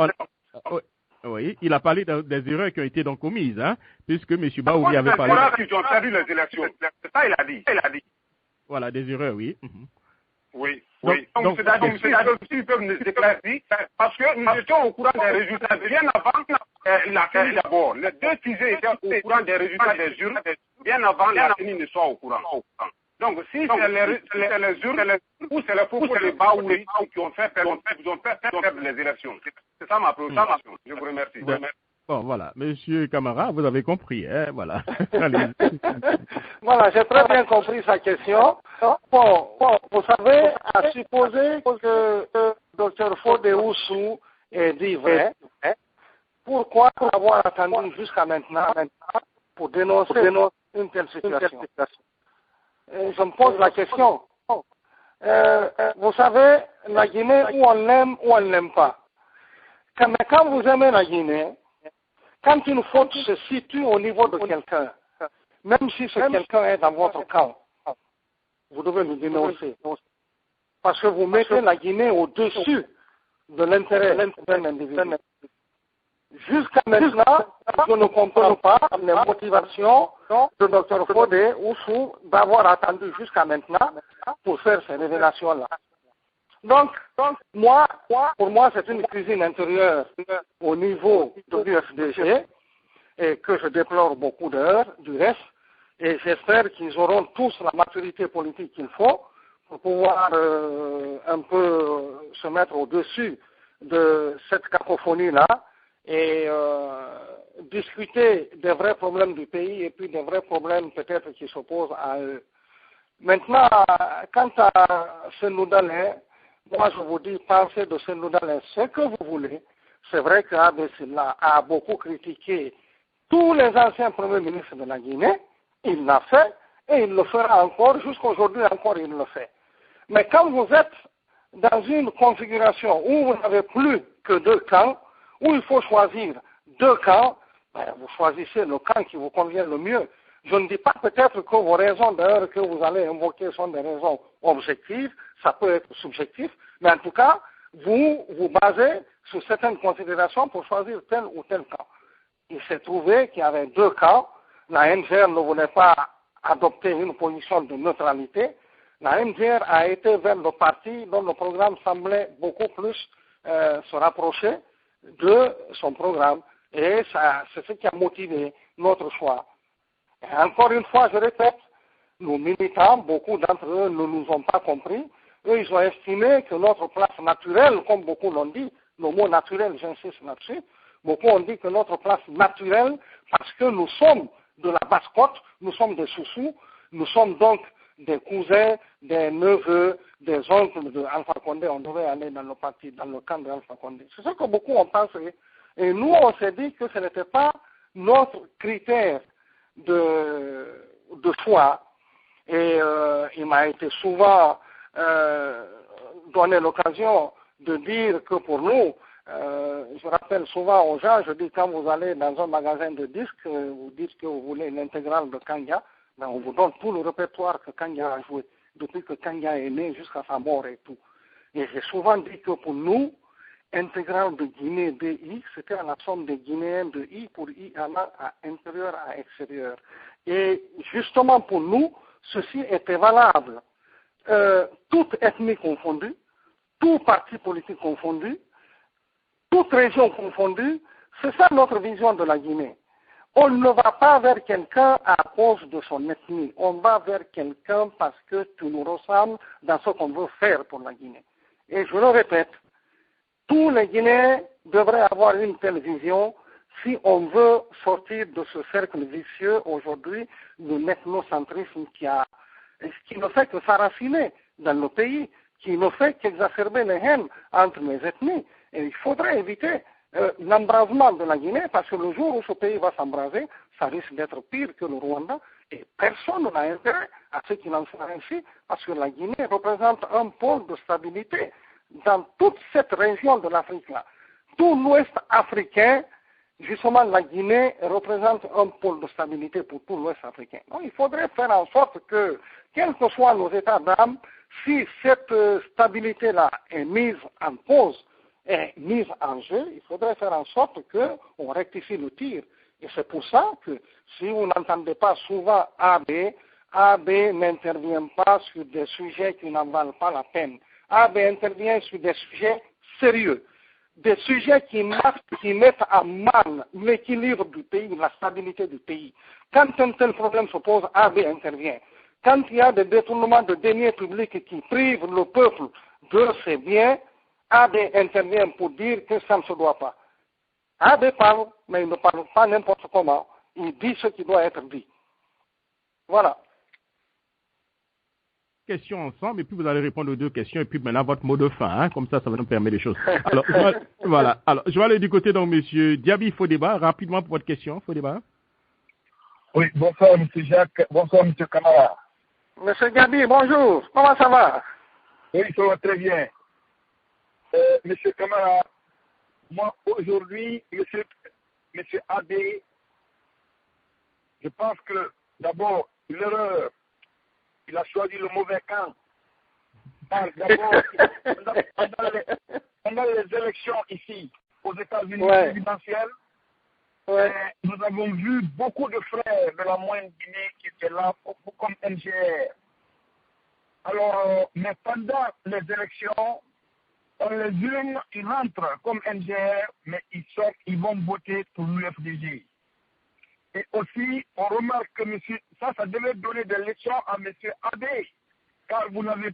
Oui, il a parlé des erreurs qui ont été donc commises, hein, puisque M. Baouri avait parlé. Voilà qu'ils ont perdu les élections. C'est ça il a dit. Voilà, des erreurs, oui. Oui. Donc, c'est-à-dire, s'ils peuvent nous éclaircir, parce que nous étions au courant des résultats bien avant la CENI d'abord. Les deux fusées étaient au courant des résultats des urnes bien avant la CENI ne soit au courant. Donc, si c'est les urnes ou c'est les propos de Baouri qui ont fait perdre les élections. C'est ça ma préoccupation. Je vous remercie. Bon, voilà. Monsieur Camara, vous avez compris, hein, voilà. Voilà, j'ai très bien compris sa question. Bon, vous savez, à supposer que Dr. Fodé-Oussou ait dit vrai, pourquoi avoir attendu jusqu'à maintenant pour dénoncer une telle situation? Je me pose la question. Vous savez, la Guinée, ou on l'aime ou on ne l'aime pas. Mais quand vous aimez la Guinée, quand une faute se situe au niveau de quelqu'un, même si ce quelqu'un est dans votre camp, vous devez le dénoncer. Parce que vous mettez la Guinée au-dessus de l'intérêt d'un individu. Jusqu'à maintenant, je ne comprends pas les motivations de Dr. Fodé-Oussou d'avoir attendu jusqu'à maintenant pour faire ces révélations-là. Donc, pour moi, c'est une cuisine intérieure au niveau de l'UFDG et que je déplore beaucoup d'heures du reste. Et j'espère qu'ils auront tous la maturité politique qu'il faut pour pouvoir un peu se mettre au-dessus de cette cacophonie-là et discuter des vrais problèmes du pays et puis des vrais problèmes peut-être qui s'opposent à eux. Maintenant, quant à Senoudalé, moi je vous dis, pensez de Senoudalé ce que vous voulez. C'est vrai qu'Abessila a beaucoup critiqué tous les anciens premiers ministres de la Guinée. Il l'a fait et il le fera encore, jusqu'aujourd'hui encore il le fait. Mais quand vous êtes dans une configuration où vous n'avez plus que deux camps, où il faut choisir deux camps, ben vous choisissez le camp qui vous convient le mieux. Je ne dis pas peut-être que vos raisons d'ailleurs que vous allez invoquer sont des raisons objectives, ça peut être subjectif, mais en tout cas, vous vous basez sur certaines considérations pour choisir tel ou tel camp. Il s'est trouvé qu'il y avait deux camps. La NGR ne voulait pas adopter une position de neutralité. La NGR a été vers le parti dont le programme semblait beaucoup plus se rapprocher de son programme. Et c'est ce qui a motivé notre choix. Et encore une fois, je répète, nos militants, beaucoup d'entre eux ne nous ont pas compris. Eux, ils ont estimé que notre place naturelle, comme beaucoup l'ont dit, le mot naturel, j'insiste là-dessus, beaucoup ont dit que notre place naturelle, parce que nous sommes de la basse-côte, nous sommes des sous-sous, nous sommes donc des cousins, des neveux, des oncles de Alpha Condé, on devait aller dans le parti, dans le camp d'Alpha Condé. C'est ce que beaucoup ont pensé. Et nous, on s'est dit que ce n'était pas notre critère de choix. Et il m'a été souvent donné l'occasion de dire que pour nous, je rappelle souvent aux gens, je dis quand vous allez dans un magasin de disques, vous dites que vous voulez l'intégrale de Kanga, ben on vous donne tout le répertoire que Kanga a joué, depuis que Kanga est né jusqu'à sa mort et tout. Et j'ai souvent dit que pour nous, intégrale de Guinée DI, c'était à la somme des Guinéens de I pour I allant à intérieur à extérieur. Et justement pour nous, ceci était valable. Toute ethnie confondue, tout parti politique confondu, toute région confondue, c'est ça notre vision de la Guinée. On ne va pas vers quelqu'un à cause de son ethnie. On va vers quelqu'un parce que tu nous ressembles dans ce qu'on veut faire pour la Guinée. Et je le répète, tous les Guinéens devraient avoir une telle vision si on veut sortir de ce cercle vicieux aujourd'hui de l'ethnocentrisme qui ne fait que s'enraciner dans le pays, qui ne fait qu'exacerber les haines entre les ethnies. Et il faudrait éviter l'embrasement de la Guinée, parce que le jour où ce pays va s'embraser, ça risque d'être pire que le Rwanda, et personne n'a intérêt à ce qu'il en soit ainsi, parce que la Guinée représente un pôle de stabilité dans toute cette région de l'Afrique-là. Tout l'Ouest africain, justement, la Guinée représente un pôle de stabilité pour tout l'Ouest africain. Donc, il faudrait faire en sorte que, quels que soient nos états d'âme, si cette stabilité-là est mise en cause, est mise en jeu, il faudrait faire en sorte qu'on rectifie le tir. Et c'est pour ça que, si vous n'entendez pas souvent AB n'intervient pas sur des sujets qui n'en valent pas la peine. AB intervient sur des sujets sérieux, des sujets qui mettent à mal l'équilibre du pays, la stabilité du pays. Quand un tel problème se pose, AB intervient. Quand il y a des détournements de deniers publics qui privent le peuple de ses biens, AB intervient pour dire que ça ne se doit pas. AB parle, mais il ne parle pas n'importe comment. Il dit ce qui doit être dit. Voilà. Questions ensemble, et puis vous allez répondre aux deux questions, et puis maintenant votre mot de fin, hein, comme ça va nous permettre des choses. Alors, voilà. Alors, je vais aller du côté donc monsieur Diaby Fodeba, rapidement pour votre question, Fodeba. Oui, bonsoir monsieur Jacques, bonsoir monsieur Camara. Monsieur Diaby, bonjour, comment ça va? Oui, ça va très bien. Monsieur Camara, moi aujourd'hui, monsieur Abbé, je pense que d'abord, l'erreur, il a choisi le mauvais camp. D'abord, pendant les élections ici, aux États-Unis présidentielles, nous avons vu beaucoup de frères de la moyenne Guinée qui étaient là comme NGR. Alors, mais pendant les élections, on les unes, ils rentrent comme NGR, mais ils sortent, ils vont voter pour l'UFDG. Et aussi, on remarque que ça devait donner des leçons à M. Abbé, car vous n'avez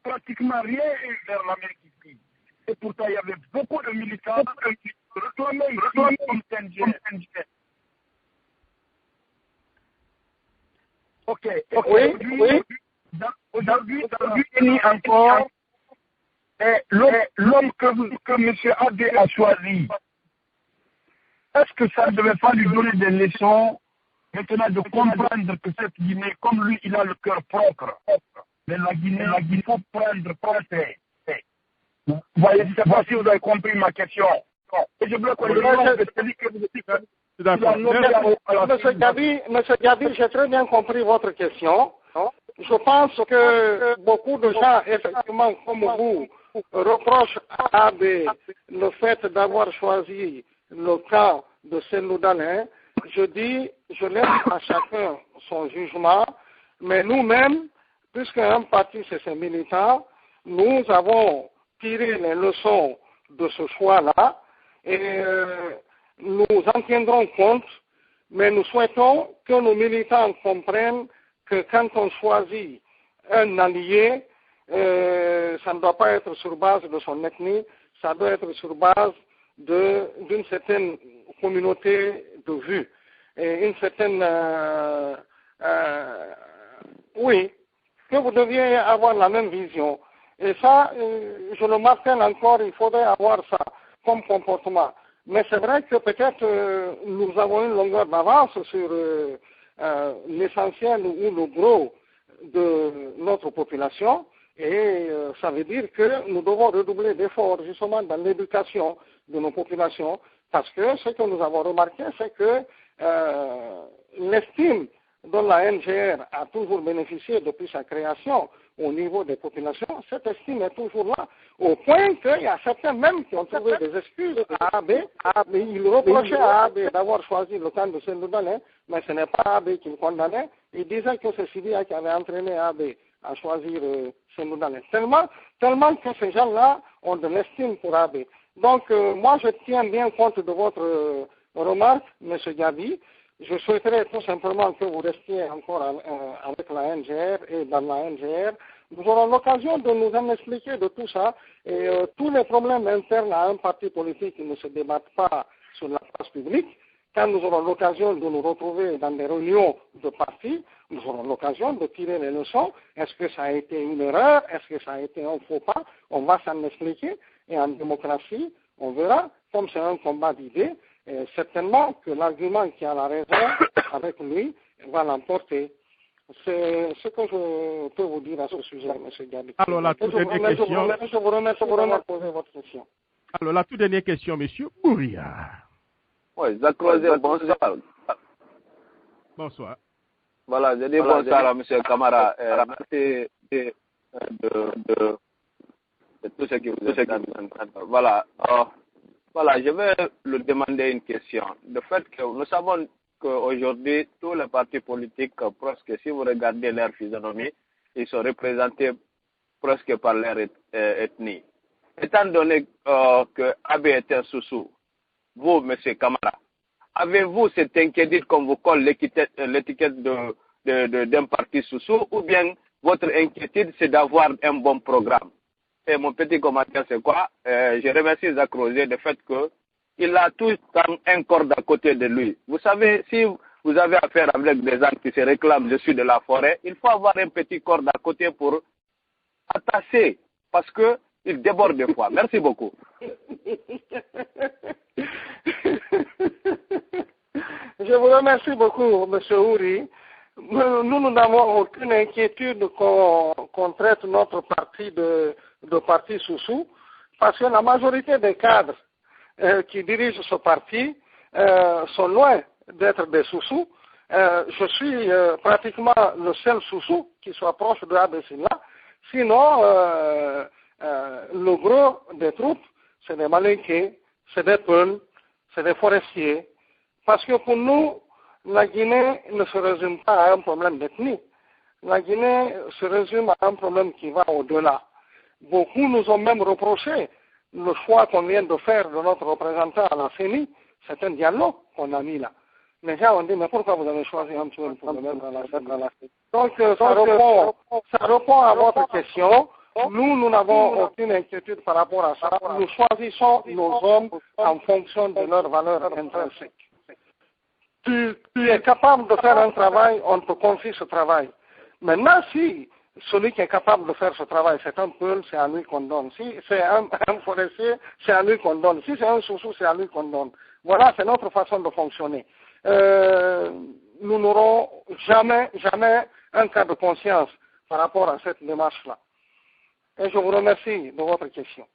pratiquement rien eu vers l'Amérique ici. Et pourtant, il y avait beaucoup de militants qui retournaient comme NGR. Ok. Aujourd'hui, dans le pays encore, l'homme que M. Abbé a choisi, est-ce que ça ne devait pas lui donner des leçons maintenant de comprendre que cette Guinée, comme lui, il a le cœur propre, mais la Guinée, il faut prendre propre. Vous voyez, je ne sais pas si vous avez compris ma question. Et je bloque Monsieur Gabi, j'ai très bien compris votre question. Je pense que beaucoup de gens, effectivement, comme vous, reprochent à AB le fait d'avoir choisi le camp de Cellou Dalein. Je dis, je laisse à chacun son jugement, mais nous-mêmes, puisqu'un parti c'est ses militants, nous avons tiré les leçons de ce choix-là et nous en tiendrons compte, mais nous souhaitons que nos militants comprennent que quand on choisit un allié, ça ne doit pas être sur base de son ethnie, ça doit être sur base d'une certaine communauté de vue et une certaine que vous deviez avoir la même vision. Et ça, je le martèle encore, il faudrait avoir ça comme comportement. Mais c'est vrai que peut-être nous avons une longueur d'avance sur l'essentiel ou le gros de notre population. Et ça veut dire que nous devons redoubler d'efforts justement dans l'éducation de nos populations, parce que ce que nous avons remarqué, c'est que l'estime dont la NGR a toujours bénéficié depuis sa création au niveau des populations, cette estime est toujours là, au point qu'il y a certains même qui ont trouvé des excuses à AB. Ils reprochaient à AB d'avoir choisi le camp de Cellou Dalein, mais ce n'est pas AB qui le condamnait. Ils disaient que c'est Sidia qui avait entraîné AB à choisir Cellou Dalein. Tellement que ces gens-là ont de l'estime pour AB. Donc, moi, je tiens bien compte de votre remarque, M. Gabi. je souhaiterais tout simplement que vous restiez encore avec la NGR et dans la NGR. Nous aurons l'occasion de nous en expliquer de tout ça et tous les problèmes internes à un parti politique qui ne se débattent pas sur la place publique. Quand nous aurons l'occasion de nous retrouver dans des réunions de partis, nous aurons l'occasion de tirer les leçons. Est-ce que ça a été une erreur? Est-ce que ça a été un faux pas? On va s'en expliquer. Et en démocratie, on verra, comme c'est un combat d'idées, certainement que l'argument qui a la raison avec lui va l'emporter. C'est ce que je peux vous dire à ce sujet, M. Gabi. Alors, la toute dernière question. Je vous remercie d'avoir posé votre question. Alors, la toute dernière question, M. Bouria. Oui, Zacrosé, bonsoir. Bonsoir. Voilà, je dis bonsoir à M. Camara. Merci de tout ce que vous avez dit. Voilà. Voilà, je vais lui demander une question. Le fait que nous savons qu'aujourd'hui, tous les partis politiques, presque, si vous regardez leur physionomie, ils sont représentés presque par leur ethnie. Étant donné que AB est un sous-sous, vous, M. Camara, avez-vous cette inquiétude qu'on vous colle l'étiquette d'un parti sous-sous ou bien votre inquiétude, c'est d'avoir un bon programme? Et mon petit commentaire, c'est quoi? Je remercie Jacques Rosé du fait qu'il a tout le temps un corde à côté de lui. Vous savez, si vous avez affaire avec des gens qui se réclament dessus de la forêt, il faut avoir un petit corde à côté pour attacher, parce qu'il déborde des fois. Merci beaucoup. Je vous remercie beaucoup, M. Ouri. Nous n'avons aucune inquiétude qu'on traite notre parti de parti sous-sous, parce que la majorité des cadres qui dirigent ce parti sont loin d'être des sous-sous. Je suis pratiquement le seul sous-sous qui soit proche de Abessila. Sinon, le gros des troupes, c'est des Malinqués, c'est des Peuls, c'est des forestiers. Parce que pour nous, la Guinée ne se résume pas à un problème d'ethnie. La Guinée se résume à un problème qui va au-delà. Beaucoup nous ont même reproché le choix qu'on vient de faire de notre représentant à la CENI. C'est un dialogue qu'on a mis là. Les gens ont dit, mais pourquoi vous avez choisi un tueur pour le mettre à la CENI? Donc, ça répond à votre question. Nous n'avons aucune inquiétude par rapport à ça. Nous choisissons nos hommes en fonction de leurs valeurs intrinsèques. Tu es capable de faire un travail, on te confie ce travail. Maintenant, si celui qui est capable de faire ce travail, c'est un peul, c'est à lui qu'on donne. Si c'est un forestier, c'est à lui qu'on donne. Si c'est un sous-sous, c'est à lui qu'on donne. Voilà, c'est notre façon de fonctionner. Nous n'aurons jamais un cas de conscience par rapport à cette démarche-là. Et je vous remercie de votre question.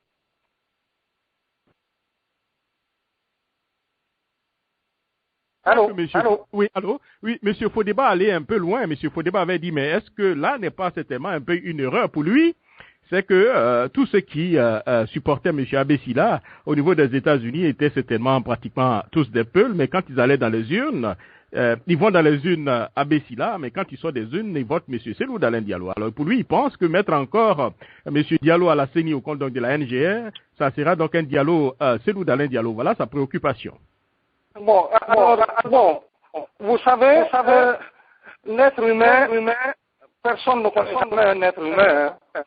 Allô? Oui, allô? Oui, M. Fodeba allait un peu loin. M. Fodeba avait dit, mais est-ce que là n'est pas certainement un peu une erreur pour lui? C'est que tous ceux qui supportaient M. Abessila au niveau des États-Unis étaient certainement pratiquement tous des Peuls, mais quand ils allaient dans les urnes, ils vont dans les urnes Abessila, mais quand ils sortent des urnes, ils votent M. Selou Dalein Diallo. Alors pour lui, il pense que mettre encore M. Diallo à la CENI au compte de la NGR, ça sera donc un Diallo, Selou Dalein Diallo. Voilà sa préoccupation. Bon, vous savez, l'être humain, personne ne connaît un être humain. Hein.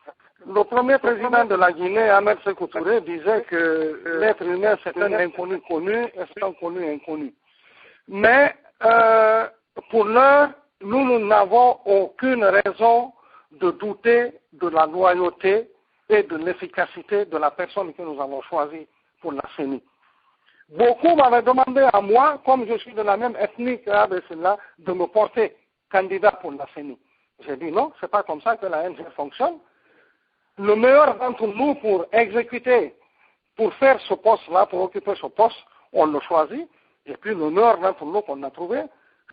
Le premier président de la Guinée, Ahmed Sékou Touré, disait que l'être humain, c'est un inconnu connu et c'est un connu inconnu. Mais pour l'heure, nous n'avons aucune raison de douter de la loyauté et de l'efficacité de la personne que nous avons choisie pour la CENI. Beaucoup m'avaient demandé à moi, comme je suis de la même ethnie que Abessila, de me porter candidat pour la CENI. J'ai dit non, c'est pas comme ça que la NG fonctionne. Le meilleur d'entre nous pour exécuter, pour faire ce poste-là, pour occuper ce poste, on le choisit. Et puis le meilleur d'entre nous qu'on a trouvé,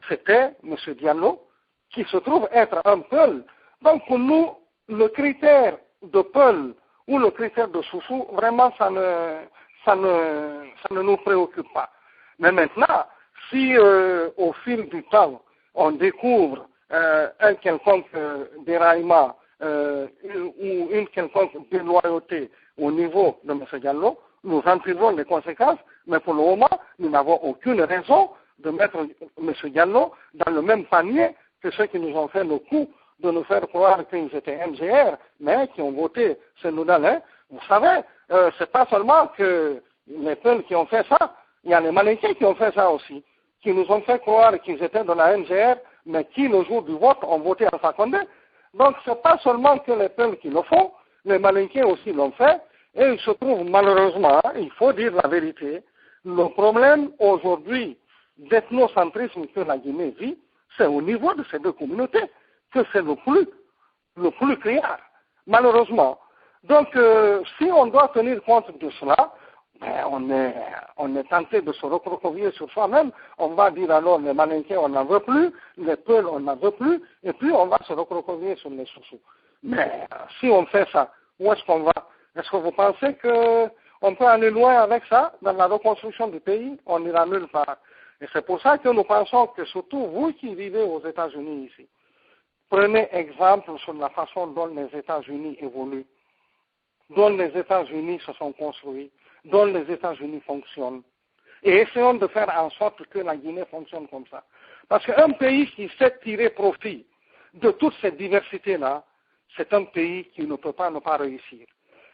c'était M. Diallo, qui se trouve être un Peul. Donc pour nous, le critère de Peul ou le critère de Soussou, vraiment ça ne nous préoccupe pas. Mais maintenant, si au fil du temps, on découvre un quelconque déraillement ou une quelconque déloyauté au niveau de M. Diallo, nous en tirerons les conséquences, mais pour le moment, nous n'avons aucune raison de mettre M. Diallo dans le même panier que ceux qui nous ont fait le coup de nous faire croire qu'ils étaient MGR, mais qui ont voté Senoudal. Vous savez, c'est pas seulement que les peuples qui ont fait ça, il y a les Malinqués qui ont fait ça aussi, qui nous ont fait croire qu'ils étaient dans la MGR, mais qui, le jour du vote, ont voté Alpha Condé. Donc, c'est pas seulement que les peuples qui le font, les Malinqués aussi l'ont fait, et il se trouve malheureusement, il faut dire la vérité, le problème aujourd'hui d'ethnocentrisme que la Guinée vit, c'est au niveau de ces deux communautés que c'est le plus clair, malheureusement. Donc, si on doit tenir compte de cela, ben, on est tenté de se recroqueviller sur soi-même. On va dire alors les Malinqués, on n'en veut plus, les Peuls, on n'en veut plus, et puis on va se recroqueviller sur les Soussous. Mais si on fait ça, où est-ce qu'on va? Est-ce que vous pensez qu'on peut aller loin avec ça dans la reconstruction du pays? On n'ira nulle part. Et c'est pour ça que nous pensons que surtout vous qui vivez aux États-Unis ici, prenez exemple sur la façon dont les États-Unis évoluent, dont les États-Unis se sont construits, dont les États-Unis fonctionnent. Et essayons de faire en sorte que la Guinée fonctionne comme ça. Parce qu'un pays qui sait tirer profit de toute cette diversité-là, c'est un pays qui ne peut pas ne pas réussir.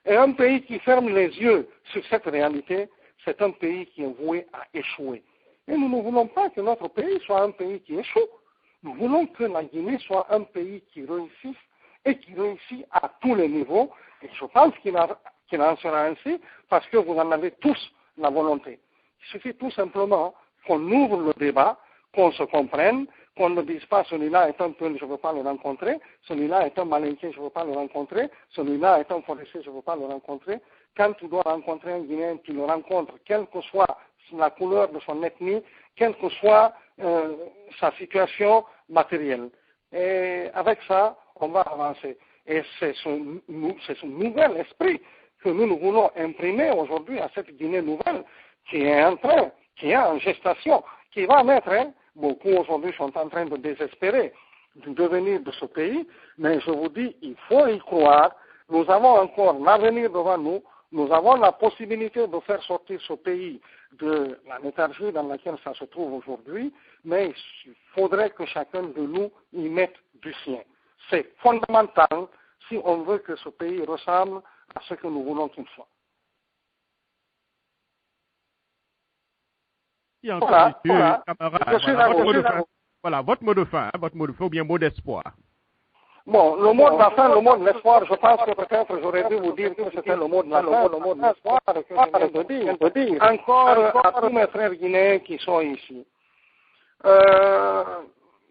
Et un pays qui ferme les yeux sur cette réalité, c'est un pays qui est voué à échouer. Et nous ne voulons pas que notre pays soit un pays qui échoue. Nous voulons que la Guinée soit un pays qui réussisse et qui réussit à tous les niveaux. Et je pense qu'il en sera ainsi parce que vous en avez tous la volonté. Il suffit tout simplement qu'on ouvre le débat, qu'on se comprenne, qu'on ne dise pas celui-là est un Peul, je ne veux pas le rencontrer, celui-là est un Malinqué, je ne veux pas le rencontrer, celui-là est un Forestier, je ne veux pas le rencontrer. Quand tu dois rencontrer un Guinéen, tu le rencontres, quelle que soit la couleur de son ethnie, quelle que soit sa situation matérielle. Et avec ça, on va avancer. Et c'est ce nouvel esprit que nous voulons imprimer aujourd'hui à cette Guinée nouvelle qui est en gestation, qui va mettre, beaucoup aujourd'hui sont en train de désespérer du devenir de ce pays, mais je vous dis, il faut y croire. Nous avons encore l'avenir devant nous. Nous avons la possibilité de faire sortir ce pays de la léthargie dans laquelle ça se trouve aujourd'hui, mais il faudrait que chacun de nous y mette du sien. C'est fondamental si on veut que ce pays ressemble à ce que nous voulons qu'il soit. Voilà, votre mot de fin, ou bien mot d'espoir. Bon, le mot de la fin, le mot de l'espoir, je pense que peut-être j'aurais dû vous dire que c'était le mot de la fin, le mot de l'espoir que je viens de dire. Encore à tous mes frères guinéens qui sont ici.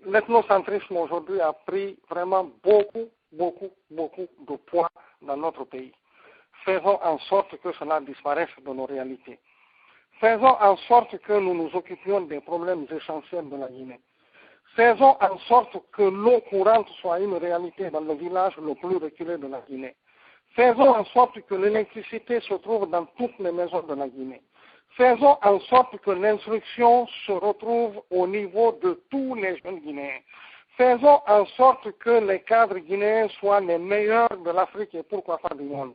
L'ethnocentrisme aujourd'hui a pris vraiment beaucoup de poids dans notre pays. Faisons en sorte que cela disparaisse de nos réalités. Faisons en sorte que nous nous occupions des problèmes essentiels de la Guinée. Faisons en sorte que l'eau courante soit une réalité dans le village le plus reculé de la Guinée. Faisons en sorte que l'électricité se trouve dans toutes les maisons de la Guinée. Faisons en sorte que l'instruction se retrouve au niveau de tous les jeunes Guinéens. Faisons en sorte que les cadres guinéens soient les meilleurs de l'Afrique et pourquoi pas du monde.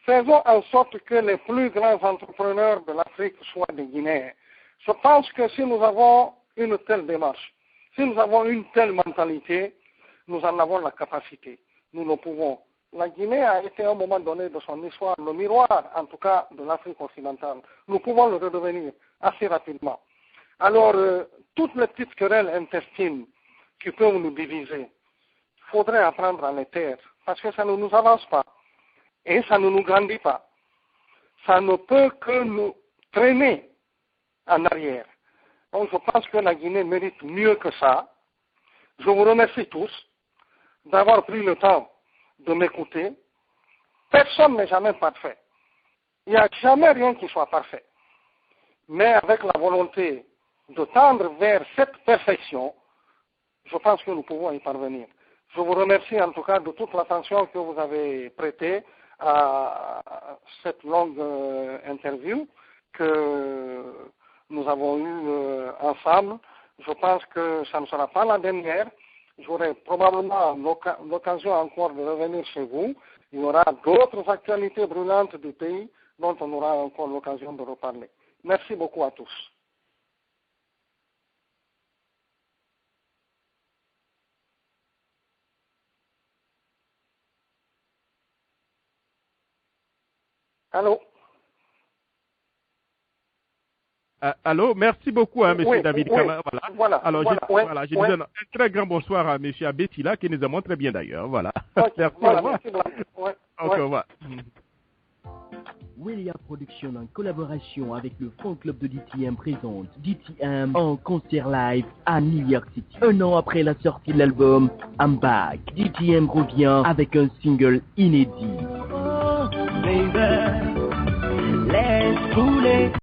Faisons en sorte que les plus grands entrepreneurs de l'Afrique soient des Guinéens. Je pense que si nous avons une telle démarche, si nous avons une telle mentalité, nous en avons la capacité. Nous le pouvons. La Guinée a été à un moment donné de son histoire le miroir, en tout cas, de l'Afrique occidentale. Nous pouvons le redevenir assez rapidement. Alors, toutes les petites querelles intestines qui peuvent nous diviser, il faudrait apprendre à les taire, parce que ça ne nous avance pas. Et ça ne nous grandit pas. Ça ne peut que nous traîner en arrière. Donc je pense que la Guinée mérite mieux que ça. Je vous remercie tous d'avoir pris le temps de m'écouter. Personne n'est jamais parfait. Il n'y a jamais rien qui soit parfait. Mais avec la volonté de tendre vers cette perfection, je pense que nous pouvons y parvenir. Je vous remercie en tout cas de toute l'attention que vous avez prêtée à cette longue interview que nous avons eue ensemble. Je pense que ça ne sera pas la dernière. J'aurai probablement l'occasion encore de revenir chez vous. Il y aura d'autres actualités brûlantes du pays dont on aura encore l'occasion de reparler. Merci beaucoup à tous. Allô? Allô, merci beaucoup, hein, monsieur David Camara. Voilà. Alors, je disais un très grand bonsoir à monsieur Abetila, qui nous a montré bien d'ailleurs. Voilà. Merci, au revoir. Au revoir. Welia Production en collaboration avec le Fan Club de DTM présente DTM en concert live à New York City. Un an après la sortie de l'album I'm Back, DTM revient avec un single inédit. Oh, baby, let's